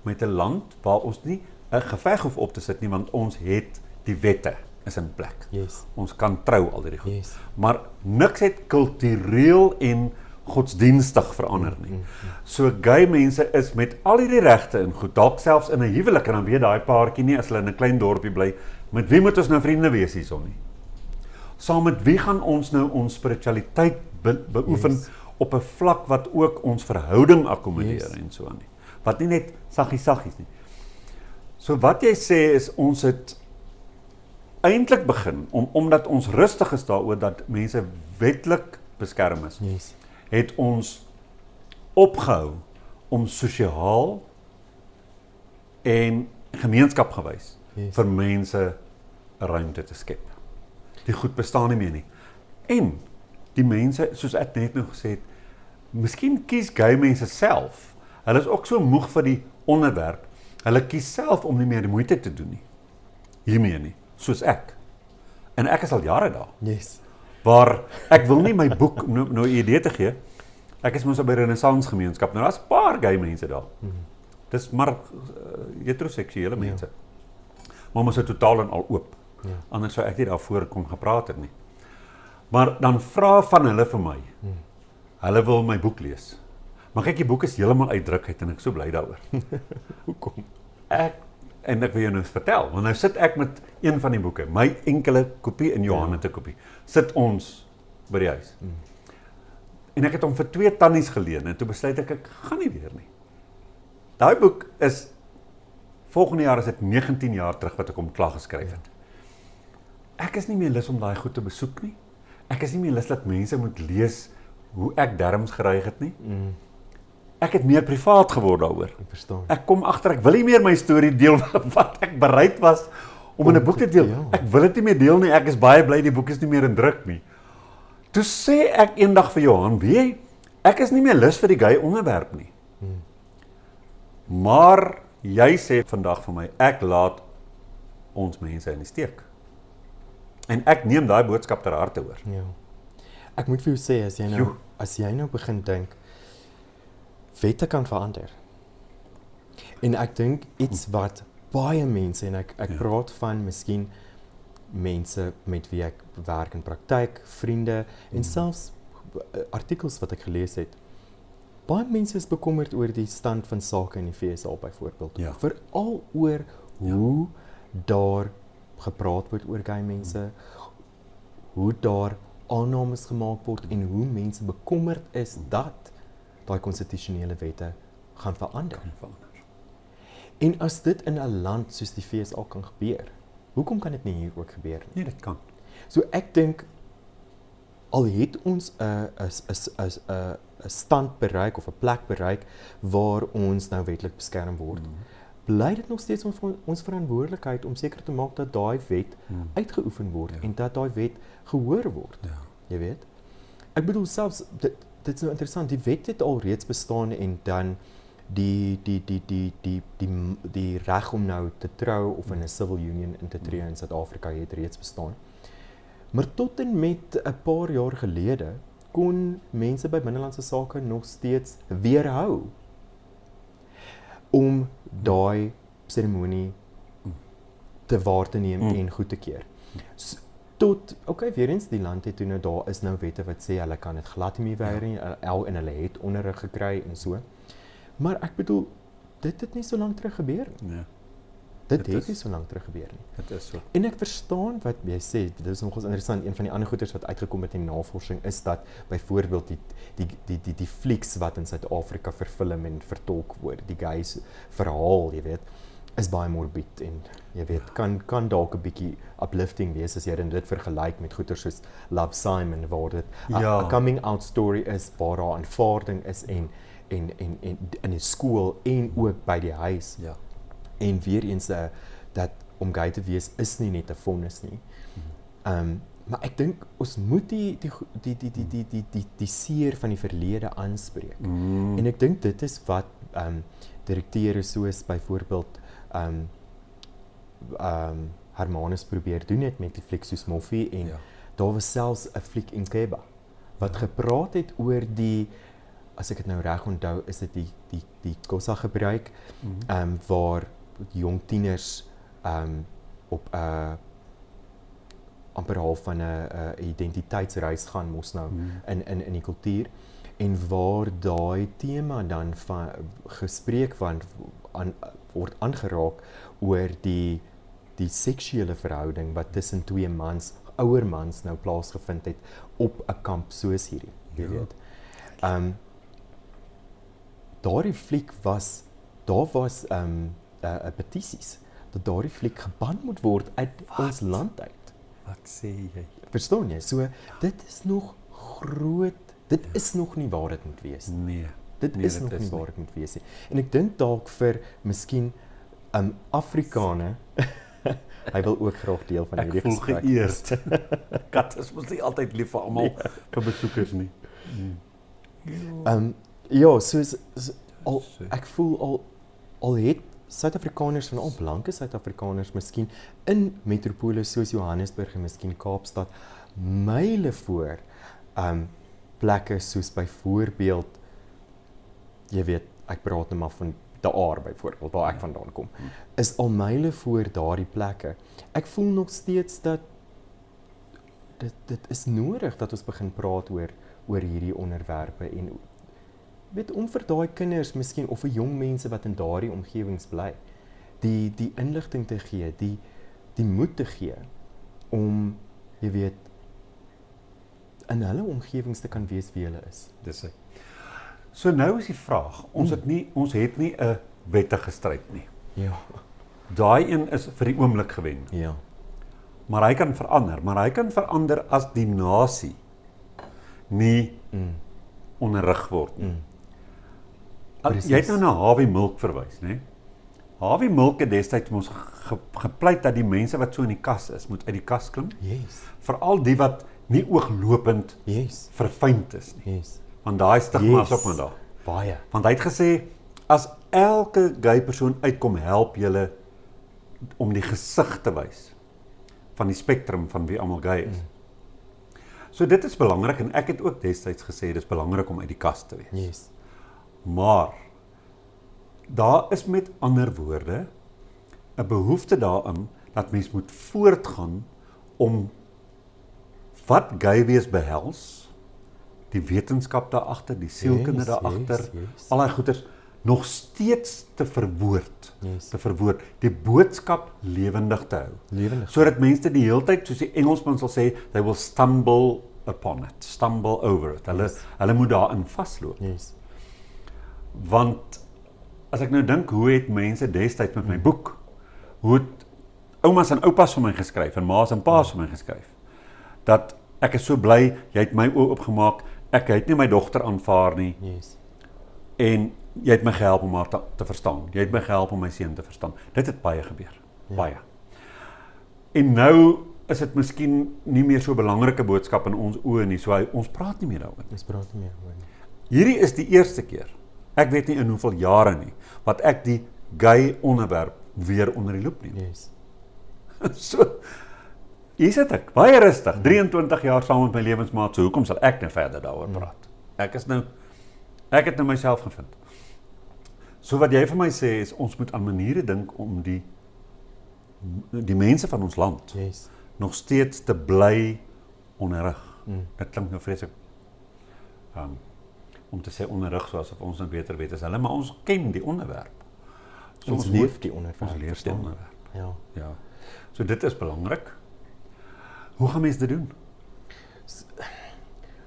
met 'n land waar ons nie 'n geveg hoef op te sit nie, want ons het die wette is in plek. Yes. Ons kan trou al hierdie goed. Yes. Maar niks het kultureel en godsdienstig verander nie. So gay mense is met al hierdie regte en goed, dalk selfs in 'n huwelik, en dan weet daai paartjie nie as hulle in 'n klein dorpie bly, met wie moet ons nou vriende wees hierson nie? Saam met wie gaan ons nou ons spiritualiteit beoefen op 'n vlak wat ook ons verhouding akkommodeer Yes. en so aan nie. Wat nie net saggies nie. So wat jy sê is ons het eintlik begin omdat ons rustig is daaroor dat mense wetlik beskerm is. Yes. Het ons opgehou om sosiaal en gemeenskapgewys Yes. vir mense 'n ruimte te skep. Die goed bestaan nie meer nie. En die mense, soos ek net nou gesê het, miskien kies gay mense self. Hulle is ook so moeg vir die onderwerp. Hulle kies self om nie meer die moeite te doen nie. Hiermee nie, soos ek. En ek is al jare daar. Yes. Waar ek wil nie my boek nou 'n idee te gee. Ek is mos by Renaissance gemeenskap. Nou daar's 'n paar gay mense daar. Dis maar heteroseksuele mense. Maar ons is totaal en al oop. Ja. Anders sou ek nie daarvoor kon gepraat het nie. Maar dan vra van hulle vir my. Hulle wil my boek lees. Maar kyk, die boek is heeltemal uitdruk uit en ek is so bly daaroor. Hoekom? En ek wil jou nou vertel, want nou sit ek met een van die boeke, my enkele kopie en Johannes se kopie. Sit ons by die huis. En ek het hom vir 2 tannies geleen en toe besluit ek gaan nie weer nie. Daai boek is volgende jaar is dit 19 jaar terug wat ek hom klaar geskryf het. Ek is nie meer lus om daai goed te besoek nie. Ek is nie meer lus dat mense moet lees hoe ek darmes geryg het nie. Ek het meer privaat geword daaroor. Ek verstaan. Ek kom agter, ek wil nie meer my storie deel wat ek bereid was om in 'n boek te deel. Ja. Ek wil dit nie meer deel nie. Ek is baie bly die boek is nie meer in druk nie. Toe sê ek eendag vir Johan, weet jy, ek is nie meer lus vir die gay onderwerp nie. Maar jy sê vandag vir my, ek laat ons mense in die steek. En ek neem daai boodskap ter harte hoor. Ja. Ek moet vir jou sê as jy nou begin dink wette kan verander. En ek dink iets wat baie mense en ek praat van miskien mense met wie ek werk in praktyk, vriende en selfs artikels wat ek gelees het. Baie mense is bekommerd oor die stand van sake in die FSA byvoorbeeld. Ja. Veral oor hoe daar gepraat word oor gay mense, hoe daar aannames gemaak word en hoe mense bekommerd is dat daai konstitusionele wette gaan verander. En as dit in 'n land soos die FSA kan gebeur, hoekom kan dit nie hier ook gebeur nie? Nee, dit kan. So ek dink al het ons 'n stand bereik of 'n plek bereik waar ons nou wetlik beskerm word, bly dit nog steeds ons verantwoordelikheid om seker te maak dat daai wet uitgeoefen word en dat daai wet gehoor word. Ja. Jy weet? Ek bedoel selfs dit is nou interessant, die wet het al reeds bestaan en dan die reg om nou te trou of in 'n civil union in te tree in Suid-Afrika het reeds bestaan. Maar tot en met 'n paar jaar gelede kon mense by binnelandse sake nog steeds weerhou om daai seremonie te waar te neem en goed te keer. Tot, weer eens die land het toe nou daar is nou wette wat sê hulle kan dit glad nie meer weier nie, en hulle het onderrig gekry en so. Maar ek bedoel, dit het nie so lank terug gebeur nie. Nee. Dit het nie so lank terug gebeur nie. Dit is so. En ek verstaan wat jy sê, dit is nogals interessant, een van die ander goeders wat uitgekom het in navorsing is dat byvoorbeeld die flieks wat in Suid-Afrika verfilm en vertolk word, die guys verhaal, jy weet, is baie morbied en jy weet, kan dalk 'n bietjie uplifting wees as jy dit vergelyk met goeders soos Love Simon waar dit 'n coming out story is waar daar aanvaarding is en in die skool en ook by die huis. Ja. En weer eens dat om gay te wees is nie net 'n vonnis nie. Maar ek dink ons moet die seer van die verlede aanspreek. En ek dink dit is wat direkteure soos byvoorbeeld Hermanus probeer doen het met die fliek soos Moffie en daar was selfs 'n fliek in Keba wat gepraat het oor as ek dit nou reg onthou, is dit die Xhosa gebruik waar jong tieners op amper half van 'n identiteitsreis gaan mos nou in die kultuur en waar daai tema dan van gespreek word aangeraak oor die seksuele verhouding wat tussen twee mans, ouer mans nou plaasgevind het op 'n kamp soos hierdie, jy weet. Daardie fliek was, daar was petisies, dat daardie fliek geban moet word uit ons land uit. Wat sê jy? Verstaan jy? So, dit is nog groot, dit is nog nie waar dit moet wees. Nee. Dit Nee, is dit nog is nie nie. waar dit moet wees nie. En ek dink dalk vir miskien Afrikane, hy wil ook graag deel van Ek hierdie voel gesprek geëerd. Kat is mos nie altyd lief vir almal, vir besoekers nie. Ja, soos ek voel al het Suid-Afrikaners, veral blanke Suid-Afrikaners, miskien in metropole soos Johannesburg en miskien Kaapstad, myle voor plekke soos byvoorbeeld, jy weet, ek praat nou maar van De Aar byvoorbeeld, waar ek vandaan kom, is al myle voor daardie plekke. Ek voel nog steeds dat dit is nodig dat ons begin praat oor hierdie onderwerpe en weet om vir daai kinders miskien of vir jong mense wat in daardie omgewings bly, die inligting te gee, die moed te gee om jy weet in hulle omgewings te kan wees wie hulle is. Dis hy. So nou is die vraag, ons het nie 'n wettige stryd nie. Ja. Daai een is vir die oomblik gewen. Ja. Maar hy kan verander as die nasie nie onderrig word nie. Jy het nou na Harvey Milk verwys, né? Harvey Milk het destyds mos gepleit dat die mense wat so in die kas is, moet uit die kas klim. Yes. Veral die wat nie ooglopend Yes. verfynd is nie. Yes. Want daai stigma is Yes. op met daar. Baie. Want hy het gesê, as elke gay persoon uitkom, help julle om die gesig te wys van die spektrum van wie almal gay is. So dit is belangrik en ek het ook destyds gesê, dit is belangrik om uit die kas te wees. Yes. Maar, daar is met ander woorde, 'n behoefte daarin, dat mens moet voortgaan om wat gay wees behels, die wetenskap daarachter, die sielkunde daarachter, al die goeders, nog steeds te verwoord, die boodskap lewendig te hou. Lewendig. Sodat mense die hele tyd, soos die Engelsman sal sê, they will stumble upon it, stumble over it. Hulle moet daarin vasloop. Yes. Want, as ek nou dink, hoe het mense destyds met my boek, hoe het oumas en oupas vir my geskryf, en maas en paas vir my geskryf, dat ek is so bly, jy het my oë opgemaak, ek het nie my dogter aanvaar nie, Yes. en jy het my gehelp om haar te verstaan, jy het my gehelp om my seun te verstaan. Dit het baie gebeur, baie. En nou is dit miskien nie meer so belangrike boodskap in ons oë nie, so ons praat nie meer daaroor. Ons praat nie meer oor nie. Hierdie is die eerste keer, ek weet nie in hoeveel jare nie, wat ek die gay onderwerp weer onder die loep neem. Yes. So, hier sit ek, baie rustig, 23 jaar saam met my lewensmaat, so hoekom sal ek nou verder daaroor praat? Ek het nou myself gevind. So wat jy vir my sê is, ons moet aan maniere dink om die mense van ons land Yes. nog steeds te bly onderrig. Dit klink nou vreeslik om te sê onderrig soos of ons nou beter weet as hulle, maar ons ken die onderwerp. So Ons leef die onderwerp. Ons leef die onderwerp. Ja. So dit is belangrik. Hoe gaan mense dit doen?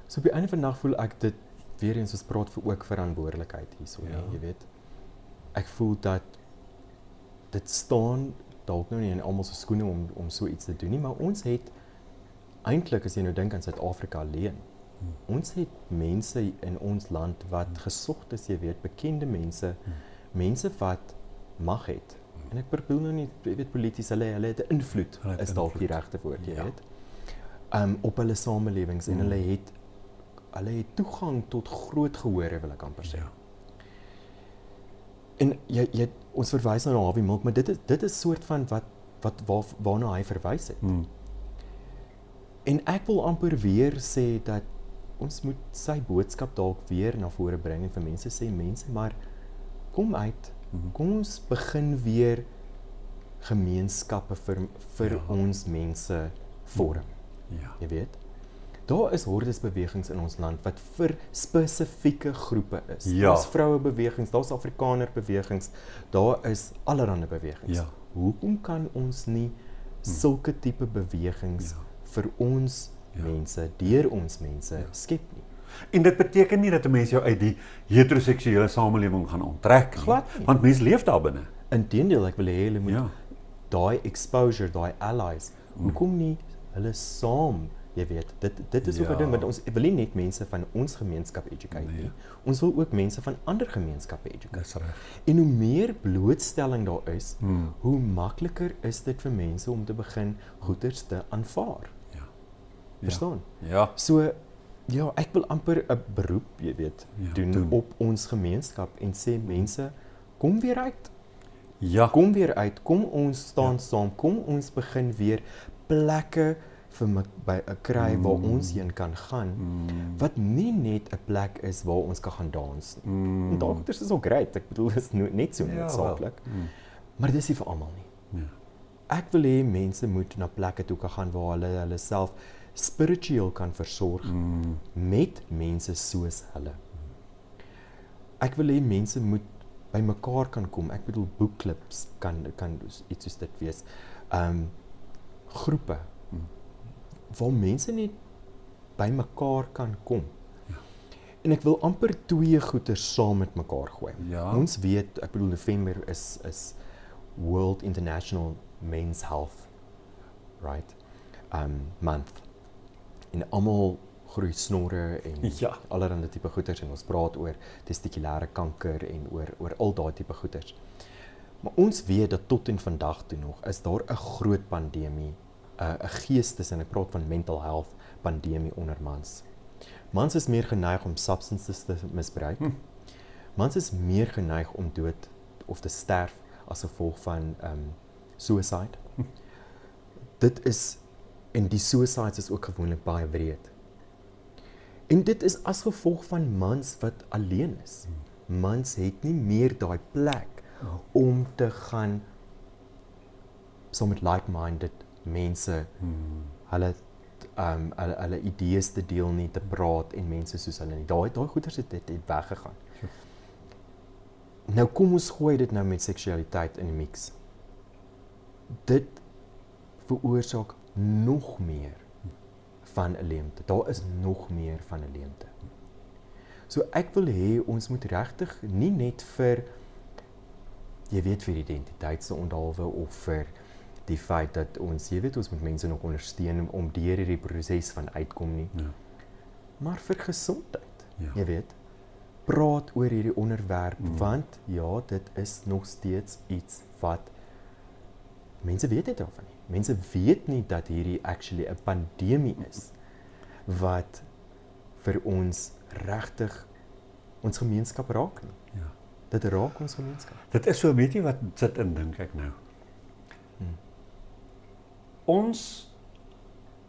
So op die einde van die dag voel ek dit, weer eens ons praat vir ook verantwoordelikheid hierso, jy weet. Ek voel dat dit staan dalk nou nie in almal se skoene om so iets te doen nie, maar ons het eintlik as jy nou dink aan Suid-Afrika alleen. Ons het mense in ons land wat gesogd is, jy weet, bekende mense, mense wat mag het. En ek bedoel nou nie, jy weet, polities, hulle het 'n invloed, is dalk die regte woord, jy weet. Op hulle samelewings en hulle het toegang tot groot gehore, wil ek amper sê. En ons verwys nou na Harvey Milk, maar dit is soort van waarna hy verwys het. En ek wil amper weer sê dat ons moet sy boodskap dalk weer na vore bring en vir mense sê, maar kom uit, kom ons begin weer gemeenskappe vir ons mense vorm. Jy weet? Daar is hordesbewegings in ons land wat vir spesifieke groepe is. Daar's vrouebewegings, daar's Afrikanerbewegings, daar is allerlei bewegings. Hoekom kan ons nie sulke tipe bewegings vir ons mense, deur ons mense skep nie? En dit beteken nie dat 'n mens jou uit die heteroseksuele samelewing gaan onttrek nie, Glad nie. want mense leef daar binne. Inteendeel, ek wil hê hulle moet Ja. daai exposure, daai allies, hoekom nie hulle saam, jy weet, dit is ook 'n Ja. ding, want ons wil nie net mense van ons gemeenskap educate Nee. nie. Ons wil ook mense van ander gemeenskappe educate. Dis reg. En hoe meer blootstelling daar is, hoe makliker is dit vir mense om te begin goeders te aanvaar. Ja. Verstaan? Ja. So ja, ek wil amper 'n beroep, jy weet, Ja, doen op ons gemeenskap en sê mense, kom weer uit. Ja. Kom weer uit, kom ons staan saam, kom ons begin weer plekke vir by 'n kry waar ons heen kan gaan, wat nie net 'n plek is waar ons kan gaan dans nie. En daardie is ook great, ek bedoel, is net so noodsaaklik. Maar dis nie vir almal nie. Ja. Ek wil hê mense moet na plekke toe kan gaan waar hulle self spiritueel kan versorg met mense soos hulle. Ek wil hê mense moet by mekaar kan kom. Ek bedoel boekklubs kan iets soos dit wees. Groepe waar mense net by mekaar kan kom. Ja. En ek wil amper twee goeie saam met mekaar gooi. Ja. Ons weet, ek bedoel November is World International Men's Health, right? Month. En almal groei snorre en Ja. allerlei tipe goeters en ons praat oor testikulêre kanker en oor al daai tipe goeters. Maar ons weet dat tot en vandag toe nog is daar 'n groot pandemie, 'n geestes en ek praat van mental health pandemie onder mans. Mans is meer geneig om substances te misbruik. Mans is meer geneig om dood of te sterf as gevolg van suicide. Dit is en die suicides is ook gewoonlik baie wreed. En dit is as gevolg van mans wat alleen is. Mans het nie meer daai plek om te gaan saam met like-minded mense hulle idees te deel nie, te praat en mense soos hulle nie. Daai goeters het weggegaan. Nou kom ons gooi dit nou met seksualiteit in die mix. Dit veroorsaak nog meer van 'n leemte. Daar is nog meer van 'n leemte. So ek wil hê ons moet regtig nie net vir jy weet vir identiteit se onthaalwe of vir die feit dat ons ons moet mense nog ondersteun om deur hierdie proses van uitkom nie. Ja. Maar vir gesondheid. Ja. Jy weet, praat oor hierdie onderwerp want ja, dit is nog steeds iets wat mense weet nie daarvan nie. Mense weet nie dat hierdie actually 'n pandemie is wat vir ons regtig ons gemeenskap raak nie. Ja. Dit raak ons gemeenskap. Dit is so, weet jy wat sit in dink ek nou. Ons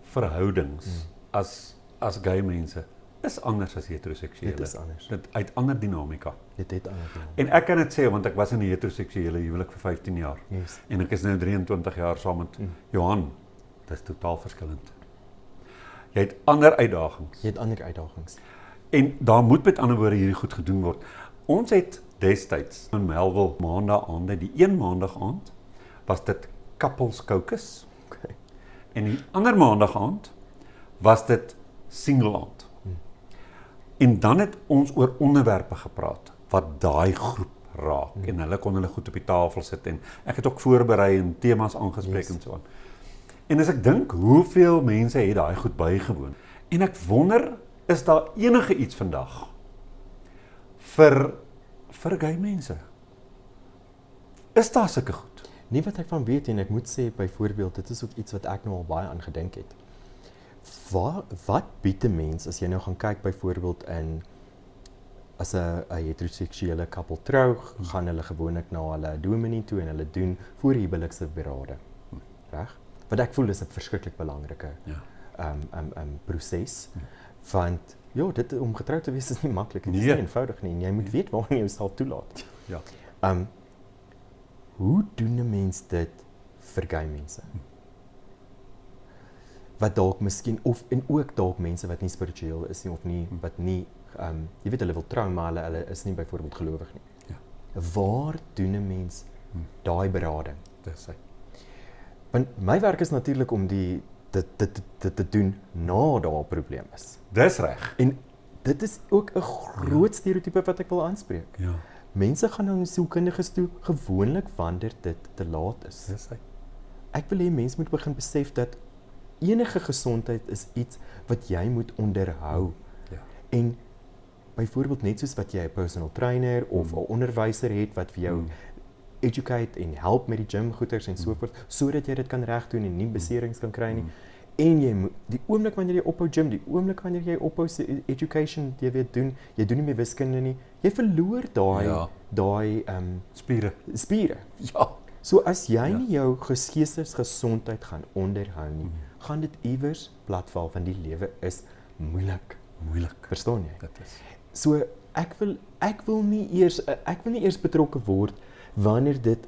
verhoudings as gay mense is anders as heteroseksuele. Dit is anders. Dit uit ander dinamika. Dit het anders. En ek kan dit sê want ek was in 'n heteroseksuele huwelik vir 15 jaar. Yes. En ek is nou 23 jaar saam met Johan. Dit is totaal verskillend. Jy het ander uitdagings. Jy het ander uitdagings. En daar moet met ander woorde hierdie goed gedoen word. Ons het destyds in Melville maandag aande, die een maandag aand was dit couples caucus. Okay. En die ander maandag aand was dit single aand. En dan het ons oor onderwerpe gepraat wat daai groep raak en hulle kon hulle goed op die tafel sit en ek het ook voorberei en temas aangespreek en so aan. En as ek dink hoeveel mense het daai goed bygewoon en ek wonder is daar enige iets vandag vir gay mense? Is daar sulke goed? Nie wat ek van weet en ek moet sê byvoorbeeld dit is ook iets wat ek nou al baie aan gedink het. Wat bied 'n mens as jy nou gaan kyk byvoorbeeld in as 'n heteroseksuele koppel trou, gaan hulle gewoonlik na hulle dominee toe en hulle doen voorhuwelikse berade. Reg? Wat ek voel is 'n verskriklik belangrike proses. Want ja, dit om getroud te wees is nie maklik, dit is nie eenvoudig nie en jy moet weet waar jy jouself toelaat. Ja. Hoe doen 'n mens dit vir gay mense? Wat dalk miskien en ook dalk mense wat nie spiritueel is nie of nie wat nie jy weet hulle wil trou maar hulle is nie byvoorbeeld gelowig nie. Ja. Waar doen 'n mens daai berading? Dis hy. Want my werk is natuurlik om dit te doen na daar 'n probleem is. Dis reg. En dit is ook 'n groot stereotype wat ek wil aanspreek. Ja. Mense gaan na sielkundiges toe gewoonlik wanneer dit te laat is. Dis hy. Ek wil hê mense moet begin besef dat enige gesondheid is iets wat jy moet onderhou. Ja. En byvoorbeeld net soos wat jy 'n personal trainer of 'n onderwyser het wat vir jou educate en help met die gym goeders en so voort, sodat jy dit kan regdoen en nie beserings kan kry nie. En jy moet die oomblik wanneer jy ophou gym, die oomblik wanneer jy ophou education, jy weet doen nie meer wiskunde nie, jy verloor daai spiere. Ja. So as jy nie jou geestesgesondheid gaan onderhou nie, gaan dit iewers platval want die lewe is moeilik. Verstaan jy? Dit is. So ek wil nie eers betrokke word wanneer dit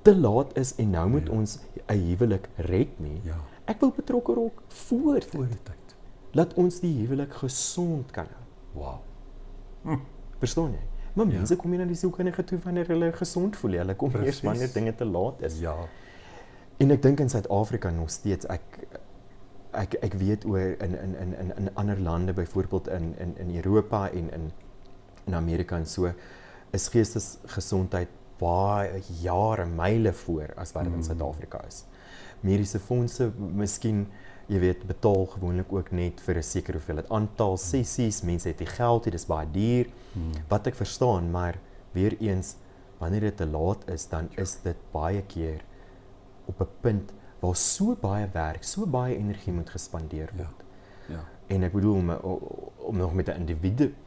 te laat is en nou moet ons 'n huwelik red nie. Ja. Ek wil betrokke raak voor die tyd. Laat ons die huwelik gesond kan hou. Wow. Verstaan jy? Maar mense kom nie na die sielkundige toe wanneer hulle gesond voel. Hulle kom eers wanneer dinge te laat is. Ja. En ek dink in Suid-Afrika nog steeds ek weet oor in ander lande, byvoorbeeld in Europa en in Amerika en so, is geestesgesondheid baie jare, myle voor as wat dit in Suid-Afrika is. Mediese fondse miskien, jy weet, betaal gewoonlik ook net vir 'n sekere hoeveelheid aantal sessies, mense het die geld, dit is baie duur, wat ek verstaan, maar weer eens, wanneer dit te laat is, dan is dit baie keer op 'n punt waar so baie werk, so baie energie moet gespandeer word. Ja. En ek bedoel, om nog met 'n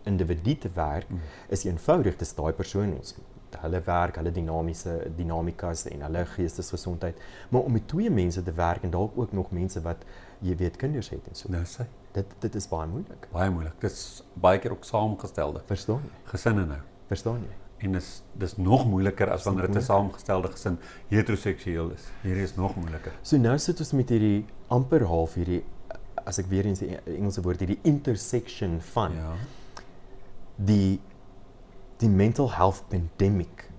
individu te werk, is eenvoudig, dis daai persoon, ons hulle werk, hulle dinamikas en hulle geestesgesondheid, maar om met twee mense te werk en dalk ook nog mense wat, jy weet, kinders het en so. Nou sê. Dit is baie moeilik. Baie moeilik. Dit is baie keer ook saamgestelde Verstaan jy? gesinne nou. Verstaan jy? En dis nog moeiliker as wanneer dit 'n saamgestelde gesin heteroseksueel is. Hierdie is nog moeiliker. So nou sit ons met hierdie amper half hierdie, as ek weer eens die Engelse woord, hierdie intersection van die mental health pandemic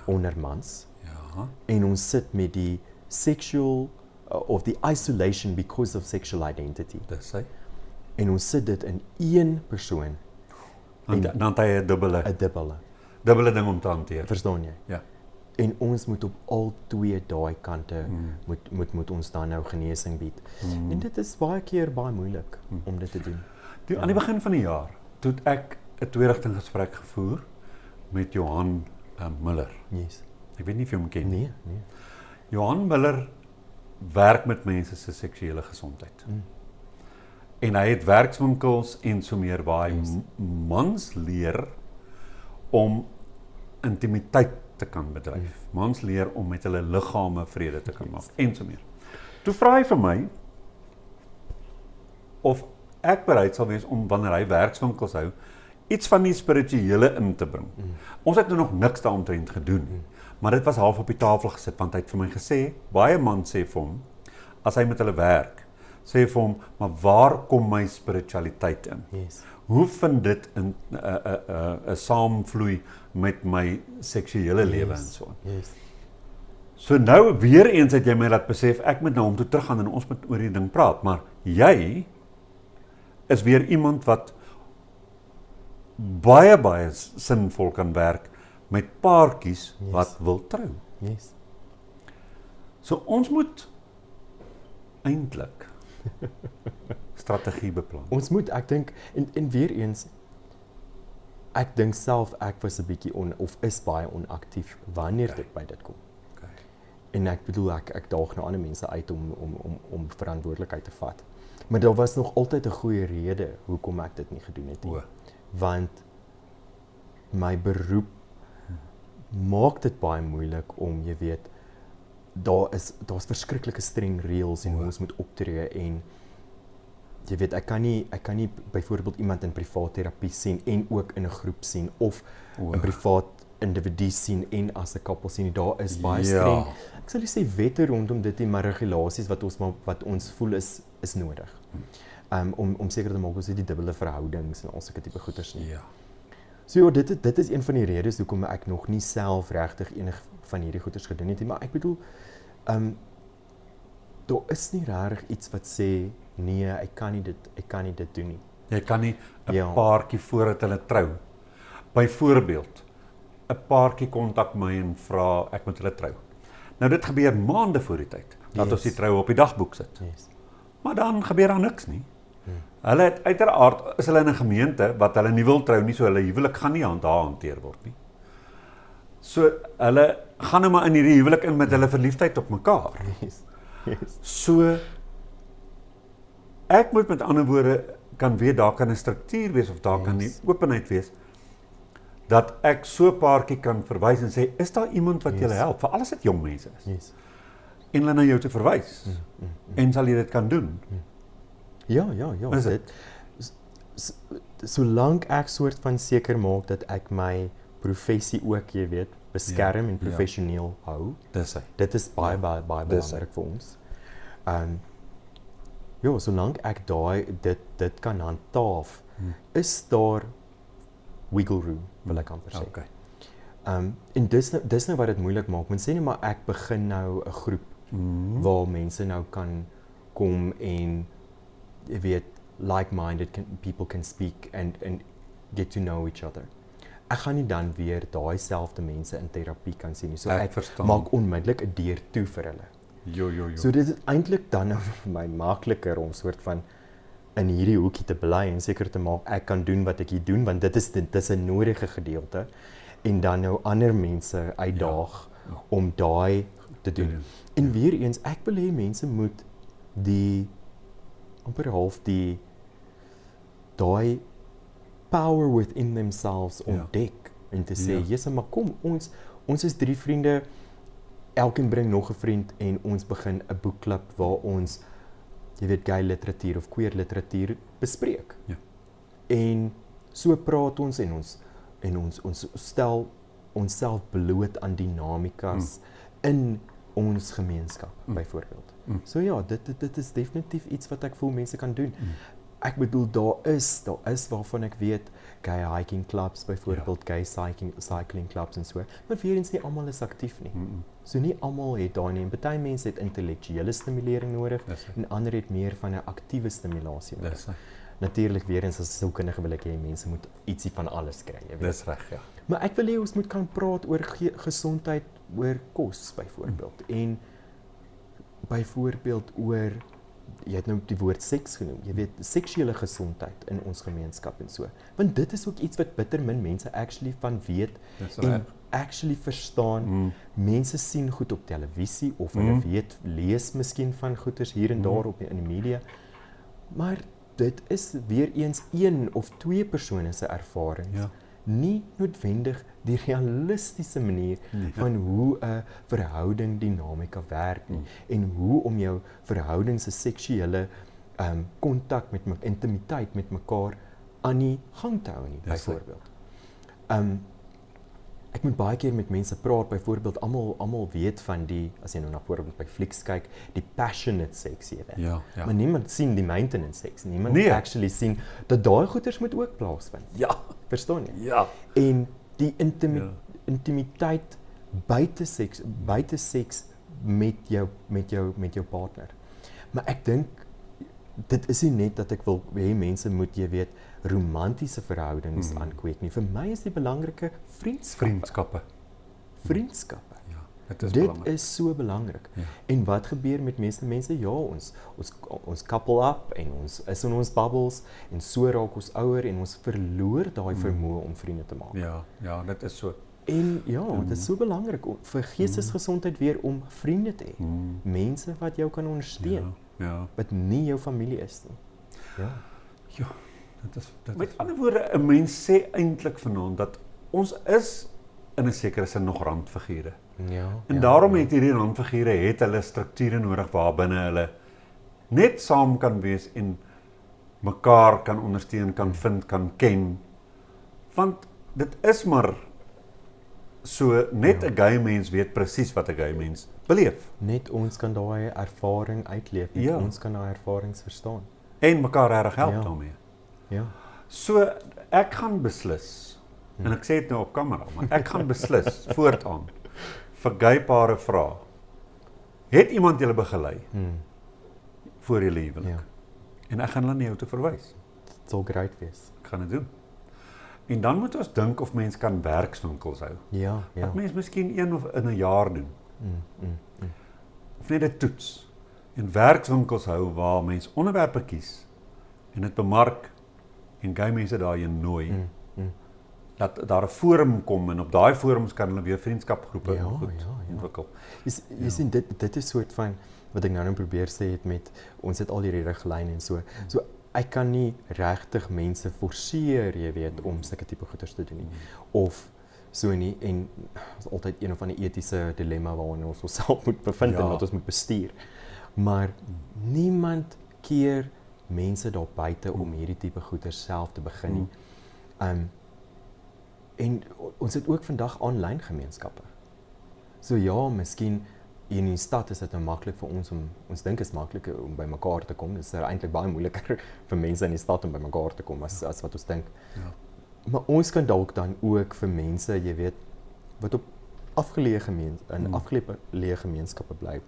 onder mans. Ja. En ons sit met die sexual of the isolation because of sexual identity. Dis hy. En ons sit dit in een persoon. Dan het hy 'n dubbele ding om te hanteer. Verstaan jy? Ja. En ons moet op al twee daai kante moet ons dan nou genesing bied. En dit is baie keer baie moeilik om dit te doen. Aan die begin van die jaar, toe het ek 'n tweerigting gesprek gevoer met Johan Miller. Yes. Ek weet nie of jy hom ken nie. Nee. Johan Miller werk met mense se seksuele gesondheid. En hy het werkswinkels en so meer waar hy mans leer om intimiteit te kan bedryf. Mans leer om met hulle liggame vrede te kan maak en so meer. Toe vra hy vir my of ek bereid sal wees om wanneer hy werkswinkels hou, iets van die spirituele in te bring. Ons het nou nog niks daaromtrent gedoen, maar dit was half op die tafel gesit, want hy het vir my gesê, baie mans sê vir hom, as hy met hulle werk, sê vir hom, maar waar kom my spiritualiteit in? Yes. Hoe vind dit in 'n saamvloei met my seksuele lewe en so aan? Yes. So nou weer eens het jy my laat besef, ek moet nou om toe teruggaan en ons moet oor die ding praat, maar jy is weer iemand wat baie sinvol kan werk met paartjies wat wil trou. Yes. So ons moet eintlik strategie beplan. Ons moet, ek dink, en weer eens, ek dink self ek was 'n bietjie of is baie onaktief wanneer dit by dit kom. En ek bedoel ek daag nou ander mense uit om verantwoordelikheid te vat. Maar daar was nog altyd 'n goeie rede hoekom ek dit nie gedoen het nie. Want my beroep maak dit baie moeilik om, jy weet, daar's verskriklike streng reëls en hoe ons moet optree en jy weet, ek kan nie byvoorbeeld iemand in privaat terapie sien en ook in 'n groep sien of 'n privaat individu sien en as 'n koppel sien. Daar is baie streng. Ek sal nie sê wette rondom dit nie, maar regulasies wat ons voel is nodig. Om seker te maak ons het die dubbele verhoudings en al sulke tipe goeders nie. Ja. So ja, dit is een van die redes hoekom ek nog nie self regtig enig van hierdie goeders gedoen het nie, maar ek bedoel daar is nie regtig iets wat sê nee, ek kan nie dit doen nie. Jy kan nie 'n Ja. paartjie voordat hulle trou. Byvoorbeeld, 'n paartjie kontak my en vra ek moet hulle trou. Nou dit gebeur maande voor die tyd dat ons die troue op die dagboek sit. Yes. Maar dan gebeur daar niks nie. Hulle het uiteraard is hulle in 'n gemeente wat hulle nie wil trou nie, so hulle huwelik gaan nie daar hanteer word nie. So hulle gaan nou maar in hierdie huwelik in met hulle verliefdheid op mekaar. Yes. Yes. So ek moet met ander woorde kan weet daar kan 'n struktuur wees of daar kan nie openheid wees dat ek so 'n paartjie kan verwys en sê is daar iemand wat julle help vir alles wat jong mense is Yes. en hulle na jou te verwys en sal jy dit kan doen. Ja, Is dit solank ek soort van seker maak dat ek my professie ook, jy weet, beskerm en professioneel hou. Dis hy. Dit is baie Dis belangrik vir ons. Ja, solank ek dit kan handhaaf, is daar wiggle room, wil ek amper sê. Okay. En dis nou wat dit moeilik maak. Mens sê net maar ek begin nou 'n groep waar mense nou kan kom en jy weet like-minded people can speak and get to know each other. Ek gaan nie dan weer daai selfde mense in terapie kan sien nie. So ek verstaan. maak onmiddellik 'n deur toe vir hulle. Jo. So dit is eintlik dan nou vir my makliker om soort van in hierdie hoekie te bly en seker te maak ek kan doen wat ek hier doen want dit is 'n nodige gedeelte en dan nou ander mense uitdaag om daai te doen. En weer eens ek wil hê mense moet die amper half daai power within themselves ontdek en te sê Jesus maar kom ons is 3 vriende, elkeen bring nog 'n vriend en ons begin 'n boekklub waar ons jy weet gay literatuur of queer literatuur bespreek. Ja. En so praat ons en ons stel onsself bloot aan dinamikas in ons gemeenskap byvoorbeeld. So ja, dit is definitief iets wat ek voel mense kan doen. Ek bedoel daar is waarvan ek weet gay hiking clubs byvoorbeeld, gay cycling clubs en so, maar weer eens nie almal is aktief nie. So nie almal het daai nie. Party mense het intellektuele stimulering nodig en ander het meer van 'n aktiewe stimulasie nodig. Natuurlik weer eens as sielkundige wil ek hê mense moet ietsie van alles kry, jy weet. Dis reg, ja. Maar ek wil hê ons moet kan praat oor gesondheid, oor kos byvoorbeeld en byvoorbeeld oor jy het nou die woord seks genoem, jy weet seksuele gesondheid in ons gemeenskap en so. Want dit is ook iets wat bitter min mense actually van weet en actually verstaan. Mense sien goed op televisie of hulle weet lees miskien van goeters hier en daar op in die media. Maar dit is weer eens 1 of 2 persone se ervarings. Ja. Nie noodwendig die realistiese manier van hoe 'n verhouding dinamika werk nie en hoe om jou verhouding se seksuele kontak met intimiteit met mekaar aan die gang te hou nie, byvoorbeeld. Ek moet baie keer met mense praat, byvoorbeeld almal weet van die as jy nou na voorbeeld by flieks kyk, die passionate seks, jy weet. Ja. Maar niemand sien die maintenance seks, niemand actually sien dat daai goeters moet ook plaasvind. Ja. Verstaan jy? Ja. En die intimiteit buite seks met jou partner. Maar ek dink dit is nie net dat ek wil hê mense moet jy weet romantiese verhoudings aankweek nie. Vir my is die belangrike vriendskappe. Ja, Dit is so belangrik. Ja. En wat gebeur met mense? Ja, ons couple up en ons is in ons bubbles en so raak ons ouer en ons verloor daai vermoë om vriende te maak. Ja, dit is so. En ja, dit is so belangrik vir geestesgesondheid weer om vriende te hê. Mense wat jou kan ondersteun. Ja. Wat nie jou familie is nie. Ja. Ja, dit is met ander woorde, 'n mens sê eintlik vanaand dat ons is in 'n sekere sin nog randfigure. Ja. En daarom het hierdie randfigure hulle strukture nodig waarbinne hulle net saam kan wees en mekaar kan ondersteun, kan vind, kan ken. Want dit is maar so net 'n gay mens weet presies wat 'n gay mens beleef. Net ons kan daai ervaring uitleef, ons kan daai ervarings verstaan. En mekaar reg help daarmee. Ja. So ek gaan beslis, en ek sê dit nou op kamera, maar ek gaan beslis voortaan vir gay pare vra. Het iemand julle begelei voor julle huwelik? Ja. En ek gaan hulle na jou toe verwys. sal great wees. Ek gaan dit doen. En dan moet ons dink of mens kan werkswinkels hou. Ja, ja. Wat mens miskien een of in 'n jaar doen. Of net 'n toets. En werkswinkels hou waar mens onderwerpe kies en dit bemark en gay mense daarin nooi. Dat daar 'n forum kom en op daai forums kan hulle weer vriendskapgroepe ontwikkel. Jy sien dit is soort van wat ek nou probeer sê het met ons het al hierdie riglyne en so. So ek kan nie regtig mense forceer, jy weet, om sulke tipe goeders te doen nie. Of so nie en is altyd een of ander etiese dilemma waarin ons onsself moet bevind en wat ons moet bestuur. Maar niemand keer mense daar buite om hierdie tipe goeders self te begin nie. En ons het ook vandag aanlyn gemeenskappe. So ja, miskien in die stad is dit nou maklik vir ons dink is makliker om by mekaar te kom. Dit is eintlik baie moeiliker vir mense in die stad om by mekaar te kom as wat ons dink. Ja. Maar ons kan dalk dan ook vir mense, jy weet, wat op afgeleë gemeenskappe bly,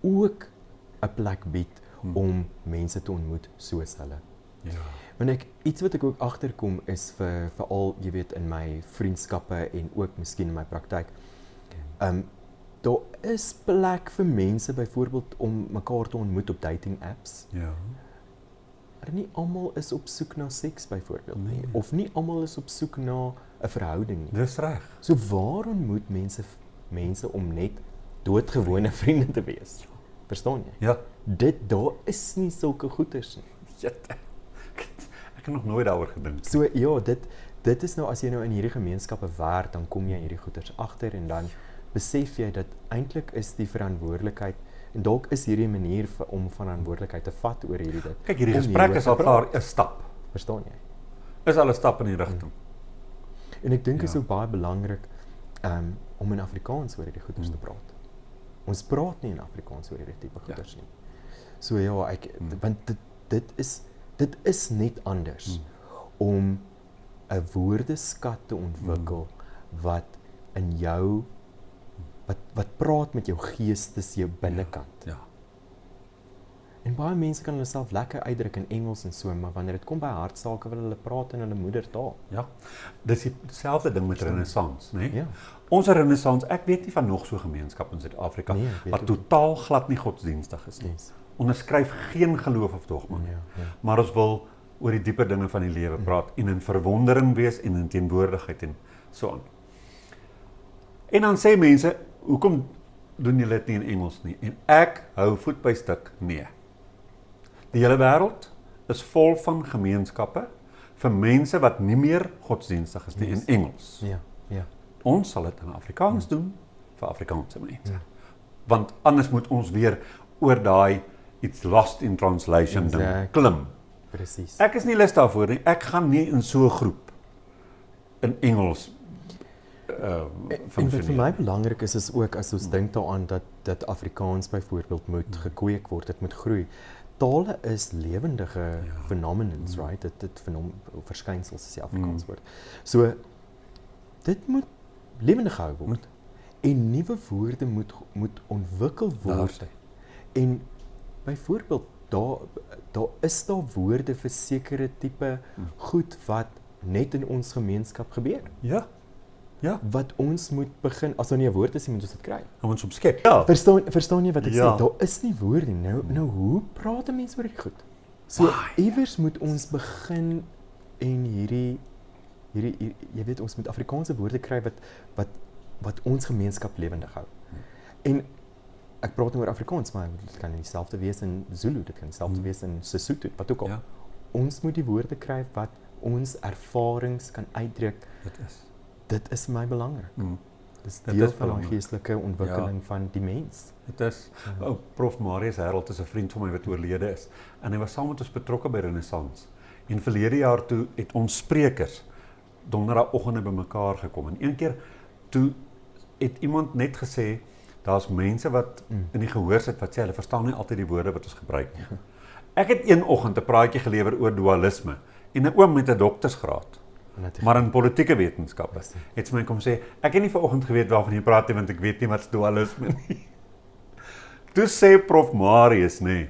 ook 'n plek bied om mense te ontmoet soos hulle. Ja. Want iets wat ek ook agterkom is vir al, jy weet, in my vriendskappe en ook miskien in my praktyk. Daar is plek vir mense byvoorbeeld om mekaar te ontmoet op dating apps. Ja. Maar nie almal is op soek na seks byvoorbeeld nie, of nie almal is op soek na 'n verhouding nie. Dis reg. So waar ontmoet mense om net doodgewone vriende te wees? Verstaan jy? Ja. Daar is nie sulke goeders nie. Shit. Ek het nog nooit daaroor gedink. So ja, dit is nou as jy nou in hierdie gemeenskappe werk, dan kom jy hierdie goeders agter en dan besef jy dat eintlik is die verantwoordelikheid en dalk is hierdie 'n manier om verantwoordelikheid te vat oor hierdie dit. Kyk, hierdie gesprek is al klaar 'n stap. Verstaan jy? Is al 'n stap in die rigting. En ek dink is ook baie belangrik om in Afrikaans oor hierdie goeders te praat. Ons praat nie in Afrikaans oor hierdie tipe goeders nie. So ja, want dit is net anders om 'n woordeskat te ontwikkel wat in jou wat praat met jou geestes, jou binnekant. Ja. En baie mense kan hulle self lekker uitdruk in Engels en so, maar wanneer dit kom by hartsake wil hulle praat in hulle moedertaal. Ja. Dis dieselfde ding met renessans, né? Ja. Ons renessans, ek weet nie van nog so 'n gemeenskap in Suid-Afrika wat totaal glad nie godsdienstig is nie. Yes. Onderskryf geen geloof of dogma nie. Ja. Maar ons wil oor die dieper dinge van die lewe praat en in verwondering wees en in teenwoordigheid en so aan. En dan sê mense, hoekom doen julle dit nie in Engels nie? En ek hou voet by stuk, nee. Die hele wêreld is vol van gemeenskappe vir mense wat nie meer godsdienstig is nie in Engels. Ja, ja. Ons sal dit in Afrikaans doen vir Afrikaanse mense. Ja. Want anders moet ons weer oor daai it's lost in translation klim. Presies. Ek is nie lus daarvoor nie. Ek gaan nie in so 'n groep in Engels en wat vir my belangrik is ook as ons dink daaraan dat Afrikaans byvoorbeeld moet gekweek word, dit moet groei. Tale is lewendige phenomenons, right? Dit verskynsels is die Afrikaans woord. So dit moet lewendig gehou word. En nuwe woorde moet ontwikkel word. En byvoorbeeld daar is woorde vir sekere tipe goed wat net in ons gemeenskap gebeur. Ja. Ja. Wat ons moet begin, as daar nie 'n woord is nie, moet ons dit kry. Ons opskep. Ja. Verstaan jy wat ek sê? Daar is nie woorde nie. Nou hoe praat 'n mens oor dit goed? So iewers moet ons begin en hierdie jy weet ons moet Afrikaanse woorde kry wat ons gemeenskap lewendig hou. En ek praat nou oor Afrikaans, maar dit kan dieselfde wees in Zulu, dit kan dieselfde wees in Sesotho, wat ook al. Ja. Ons moet die woorde kry wat ons ervarings kan uitdruk. Dit is my belangrik. Dis deel van die geestelike ontwikkeling van die mens. Dit is. Prof Marius Herald is 'n vriend van my wat oorlede is en hy was saam met ons betrokke by Renessans. En verlede jaar toe het ons sprekers donderdagoggende bymekaar gekom en een keer toe het iemand net gesê daar's mense wat in die gehoor sit wat sê hulle verstaan nie altyd die woorde wat ons gebruik nie. Ek het een oggend 'n praatjie gelewer oor dualisme en 'n oom met 'n doktorsgraad. Maar in politieke wetenskappe het my kom sê, ek het nie vanoggend geweet waarvan jy praat nie, want ek weet nie wat dualisme nie. Toe sê Prof Marius, nee,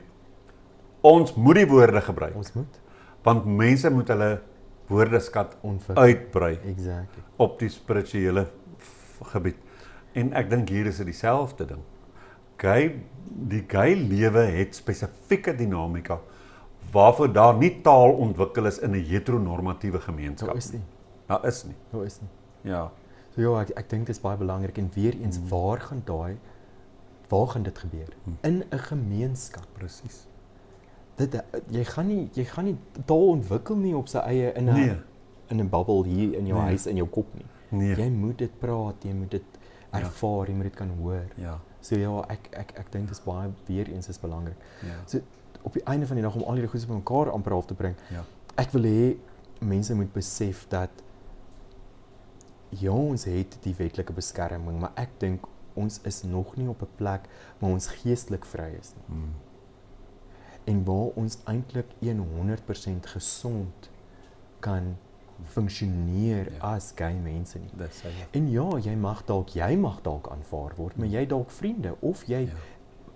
ons moet die woorde gebruik. Ons moet. Want mense moet hulle woordeskat Ontwikkel. uitbrei Exactly. op die spirituele gebied. En ek dink hier is dit dieselfde ding. Die gay lewe het spesifieke dinamika waarvoor daar nie taal ontwikkel is in 'n heteronormatiewe gemeenskap. Daar is nie. Daar is nie. Daar is nie. Ja. So ja, ek dink dit is baie belangrik en weer eens waar gaan dit gebeur? In 'n gemeenskap. Presies. Jy gaan nie taal ontwikkel nie op sy eie in 'n bubble hier in jou huis in jou kop nie. Nee. Jy moet dit praat, jy moet dit ervaar, jy moet dit kan hoor. Ja. So ja, ek dink dit is baie weer eens is belangrik. Ja. So op die einde van die dag om al hierdie goeie bymekaar amper half te bring. Ja. Ek wil hê mense moet besef dat ja, ons het die wetlike beskerming, maar ek dink ons is nog nie op 'n plek waar ons geestelik vry is nie. En waar ons eintlik 100% gesond kan funksioneer as gay mense nie. Dis hy. En ja, jy mag dalk aanvaar word, maar jy dalk vriende of jy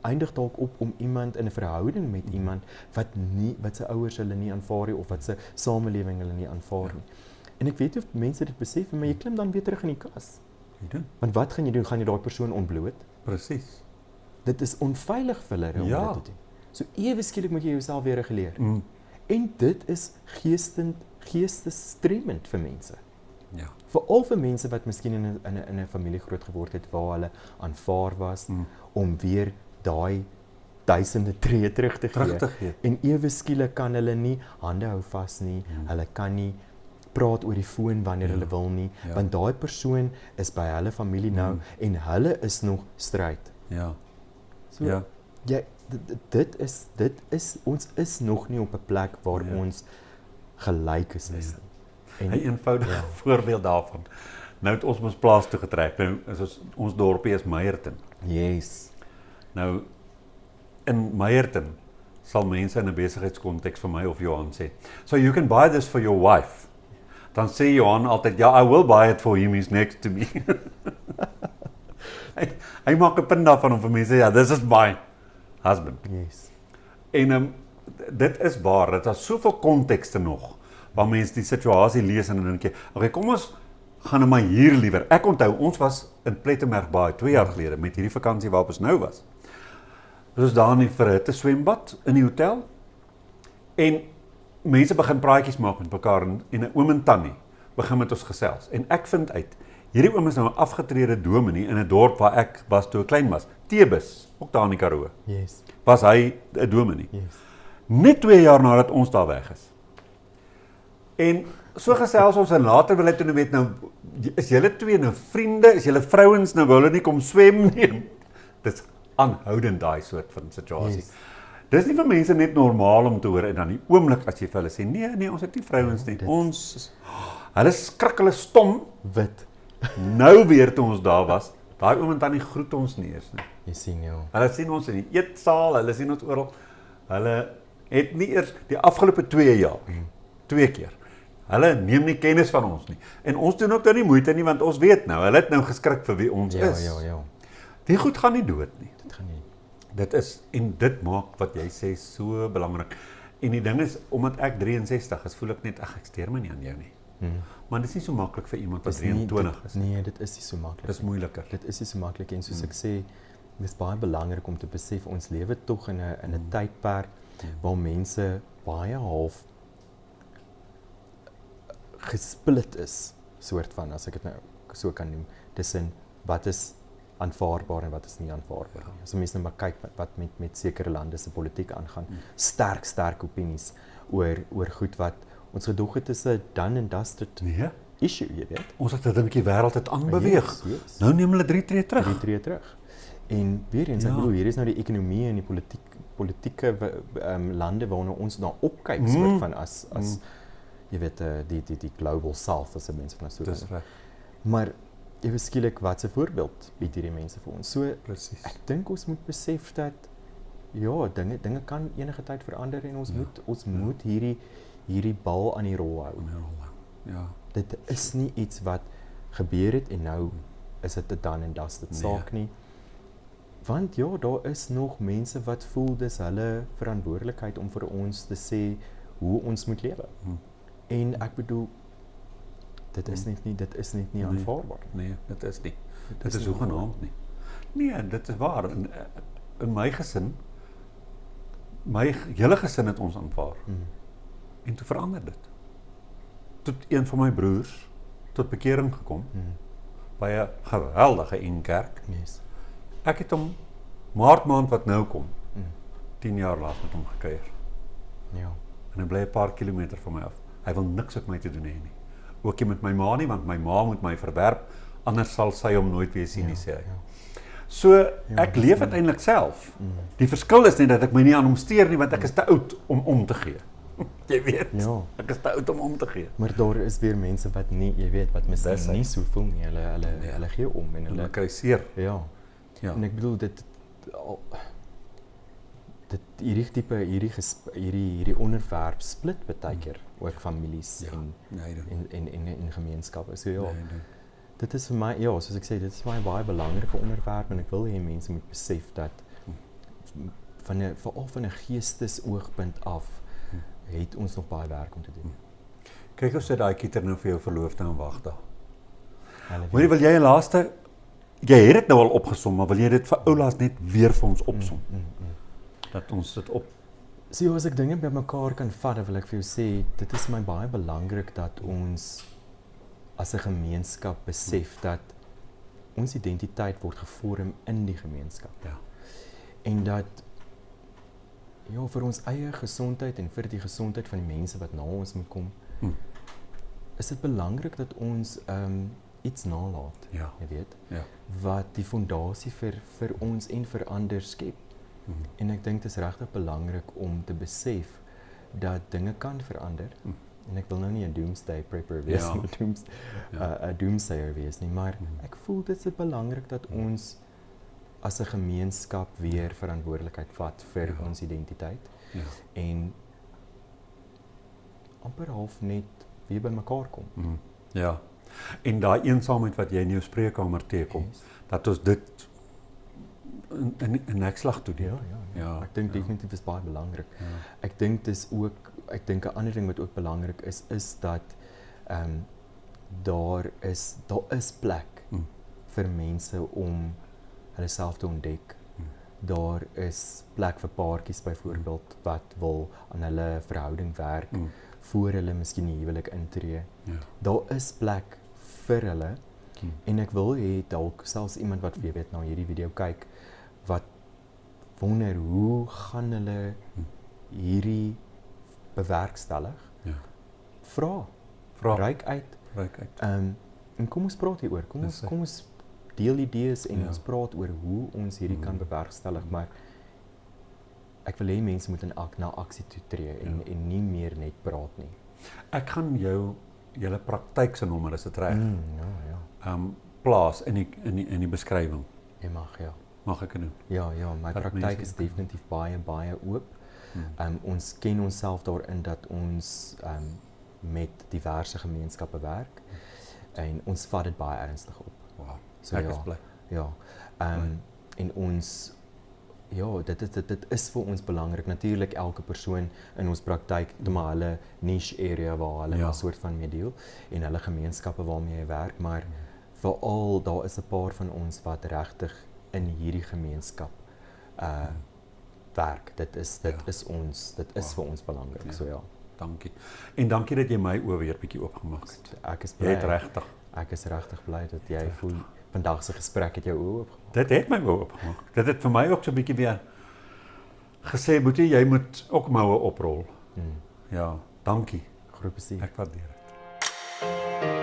eindig dalk op om iemand in 'n verhouding met iemand wat sy ouers hulle nie aanvaar nie of wat se samelewing hulle nie aanvaar nie. En ek weet nie of mense dit besef, maar jy klim dan weer terug in die kas. Jy doen. Want wat gaan jy doen? Gaan jy daai persoon ontbloot? Presies. Dit is onveilig vir hulle om Ja. dit te doen. So ewe skielik moet jy jouself weer reguleer. En dit is geestesstremend vir mense. Ja. Veral vir mense wat miskien in 'n familie groot geword het waar hulle aanvaar was om weer daai duisende tree terug te gee. En ewe skielik kan hulle nie hande hou vas nie. Hulle kan nie praat oor die foon wanneer hulle wil nie, want daai persoon is by hulle familie nou en hulle is nog stryd. Ja. So dit is ons is nog nie op 'n plek waar ons gelyk is. En 'n eenvoudige voorbeeld daarvan. Nou het ons ons plaas toe getrek. Nou is ons dorpie is Meyerton. Yes. Nou in Meyerton sal mense in 'n besigheidskonteks vir my of Johan sê, "So you can buy this for your wife." Dan sê Johan altyd, "Ja, I will buy it for him, he's next to me." hy maak 'n punt daarvan om vir mense, "Ja, this is my husband." Yes. En dit is waar, dit is soveel kontekste nog waar mense die situasie lees en dan dink jy, "Okay, kom ons gaan nou maar hier liewer." Ek onthou, ons was in Plettenbergbaai 2 jaar gelede met hierdie vakansie waarop ons nou was. Ons is daar in die verhitte swembad in die hotel en mense begin praatjies maak met mekaar en 'n oom en tannie begin met ons gesels. En ek vind uit, hierdie oom is nou 'n afgetrede dominee in 'n dorp waar ek was toe ek klein was. Tebus, ook daar in die Karoo. Yes. Was hy 'n dominee. Yes. Net 2 jaar nadat ons daar weg is. En so gesels ons en later wil hy toe nou weet, nou, is julle twee nou vriende, is julle vrouens nou, wil hulle nie kom swem nie? Dis aanhoudend daai soort van situasie. Yes. Dis nie vir mense net normaal om te hoor en dan die oomblik as jy vir hulle sê, nee, ons het nie vrouens nie, hulle skrik, hulle stom, Wit. nou weer toe ons daar was, daai oom en tannie groet ons nie eers nie. Jy sien jou. Hulle sien ons in die eetsaal, hulle sien ons oral, hulle het nie eers die afgelope 2 jaar, 2 keer, hulle neem nie kennis van ons nie, en ons doen ook nou nie moeite nie, want ons weet nou, hulle het nou geskrik vir wie ons is. Ja. Die goed gaan nie dood nie. Dit gaan nie. Dit is, en dit maak wat jy sê so belangrik. En die ding is, omdat ek 63 is, voel ek net, ek steur my nie aan jou nie. Maar dit is nie so maklik vir iemand wat 23 is. Nee, dit is nie so maklik. Dit is moeiliker. Dit is nie so maklik en soos ek sê, dit is baie belangrik om te besef, ons lewe tog in 'n tydperk waar mense baie half gesplit is, soort van, as ek dit nou so kan noem, tussen wat is aanvaarbaar en wat is nie aanvaarbaar nie. As mense nou maar kyk wat met sekere lande se politiek aangaan, sterk opinies oor goed wat ons gedog het is 'n done and dusted issue, jy weet. Ons het gedink die wêreld het aanbeweeg. Yes. Nou neem hulle 3 tree terug. 3 tree terug. En weer eens, ek bedoel, hier is nou die ekonomie en die politieke lande waarna ons na opkyk, soort van as jy weet, die global south, as mense van so. Dis reg. Maar ewe skielik, wat 'n voorbeeld bied hierdie mense vir ons. So Presies. ek dink ons moet besef dat ja, dinge kan enige tyd verander en ons moet hierdie bal aan die rol hou. Ja. Dit is nie iets wat gebeur het en nou is dit 'n done and dusted saak nie. Want ja, daar is nog mense wat voel dis hulle verantwoordelikheid om vir ons te sê hoe ons moet lewe. En ek bedoel dit is net nie aanvaarbaar. Nee, dit is nie. Dit is hoegenaamd nie. Nee, dit is waar. In my gesin, my hele gesin het ons aanvaar. En toe verander dit. Toe een van my broers tot bekering gekom, by 'n geweldige kerk. Yes. Ek het hom maart maand wat nou kom, 10 jaar laat met hom gekuier. Ja. En hy bly 'n paar kilometer van my af. Hy wil niks met my te doen hê nie. Ook nie met my ma nie, want my ma moet my verwerp, anders sal sy hom nooit weer sien nie, sê hy. So, ek leef uiteindelik self. Die verskil is net dat ek my nie aan hom steur nie, want ek is te oud om te gee. Jy weet, ek is te oud om te gee. Maar daar is weer mense wat nie, jy weet, wat miskien nie so voel nie. Hulle gee om en hulle kry seer. Ja. En ek bedoel hierdie onderwerp split baie keer ook families en gemeenskappe. So ja. Dit is vir my, soos ek sê, dit is vir my 'n baie belangrike onderwerp en ek wil hê mense moet besef dat veral van 'n geestesoogpunt af het ons nog baie werk om te doen. Kyk of sy daai kieter nou vir jou verloofde en wagda. Hoorie, wil jy 'n laaste, jy het dit nou al opgesom, maar wil jy dit vir oulaas net weer vir ons opsom? Dat ons dit op... So as ek dinge by mekaar kan vat, dan wil ek vir jou sê, dit is my baie belangrik dat ons as 'n gemeenskap besef dat ons identiteit word gevorm in die gemeenskap. Ja. En dat vir ons eie gesondheid en vir die gesondheid van die mense wat na ons moet kom, is dit belangrik dat ons iets nalaat, jy weet, wat die fondasie vir ons en vir ander skep. En ek dink dit is regtig belangrik om te besef dat dinge kan verander. En ek wil nou nie 'n doomsday prepper wees, 'n doomsayer wees nie, maar ek voel dit is belangrik dat ons as 'n gemeenskap weer verantwoordelikheid vat vir ons identiteit. En amper half net weer by mekaar kom. Ja. En daai eensaamheid wat jy in jou spreekkamer teekom, dat ons dit in nekslag toe doen. Ja. Ek dink definitief is baie belangrik. Ek dink dis ook, ek dink 'n ander ding wat ook belangrik is dat daar is plek vir mense om hulle self te ontdek. Daar is plek vir paartjies byvoorbeeld wat wil aan hulle verhouding werk voor hulle miskien die huwelik intree. Daar is plek vir hulle en ek wil hê dalk selfs iemand wat weet nou hierdie video kyk wat wonder hoe gaan hulle hierdie bewerkstellig. Vra. Reik uit. En kom ons praat hieroor. Kom ons deel idees en ons praat oor hoe ons hierdie kan bewerkstellig, maar ek wil hê mense moet na aksie toe tree en nie meer net praat nie. Ek gaan julle praktyk se nommer, is dit reg? Plaas in die beskrywing. Jy mag, Mag ek dit doen? Ja, my praktyk is definitief baie oop. Ons ken onsself daarin dat ons met diverse gemeenskappe werk en ons vat dit baie ernstig op. Wow. So ek is bly. En ons dit is vir ons belangrik. Natuurlik elke persoon in ons praktyk het maar hulle niche area waar hulle 'n soort van mee deel en hulle gemeenskappe waarmee hy werk, maar veral daar is 'n paar van ons wat regtig in hierdie gemeenskap werk. Dit is vir ons belangrik. So ja. Dankie. En dankie dat jy my oë weer bietjie oopgemaak het. Ek is bly. Ek is regtig bly dat jy voel vandag se gesprek het jou oë oopgemaak. Dit het my oë oopgemaak. Dit het vir my ook so 'n bietjie weer gesê, Boetie, jy moet ook moue oprol. Ja, dankie. Groot plesier. Ek waardeer dit.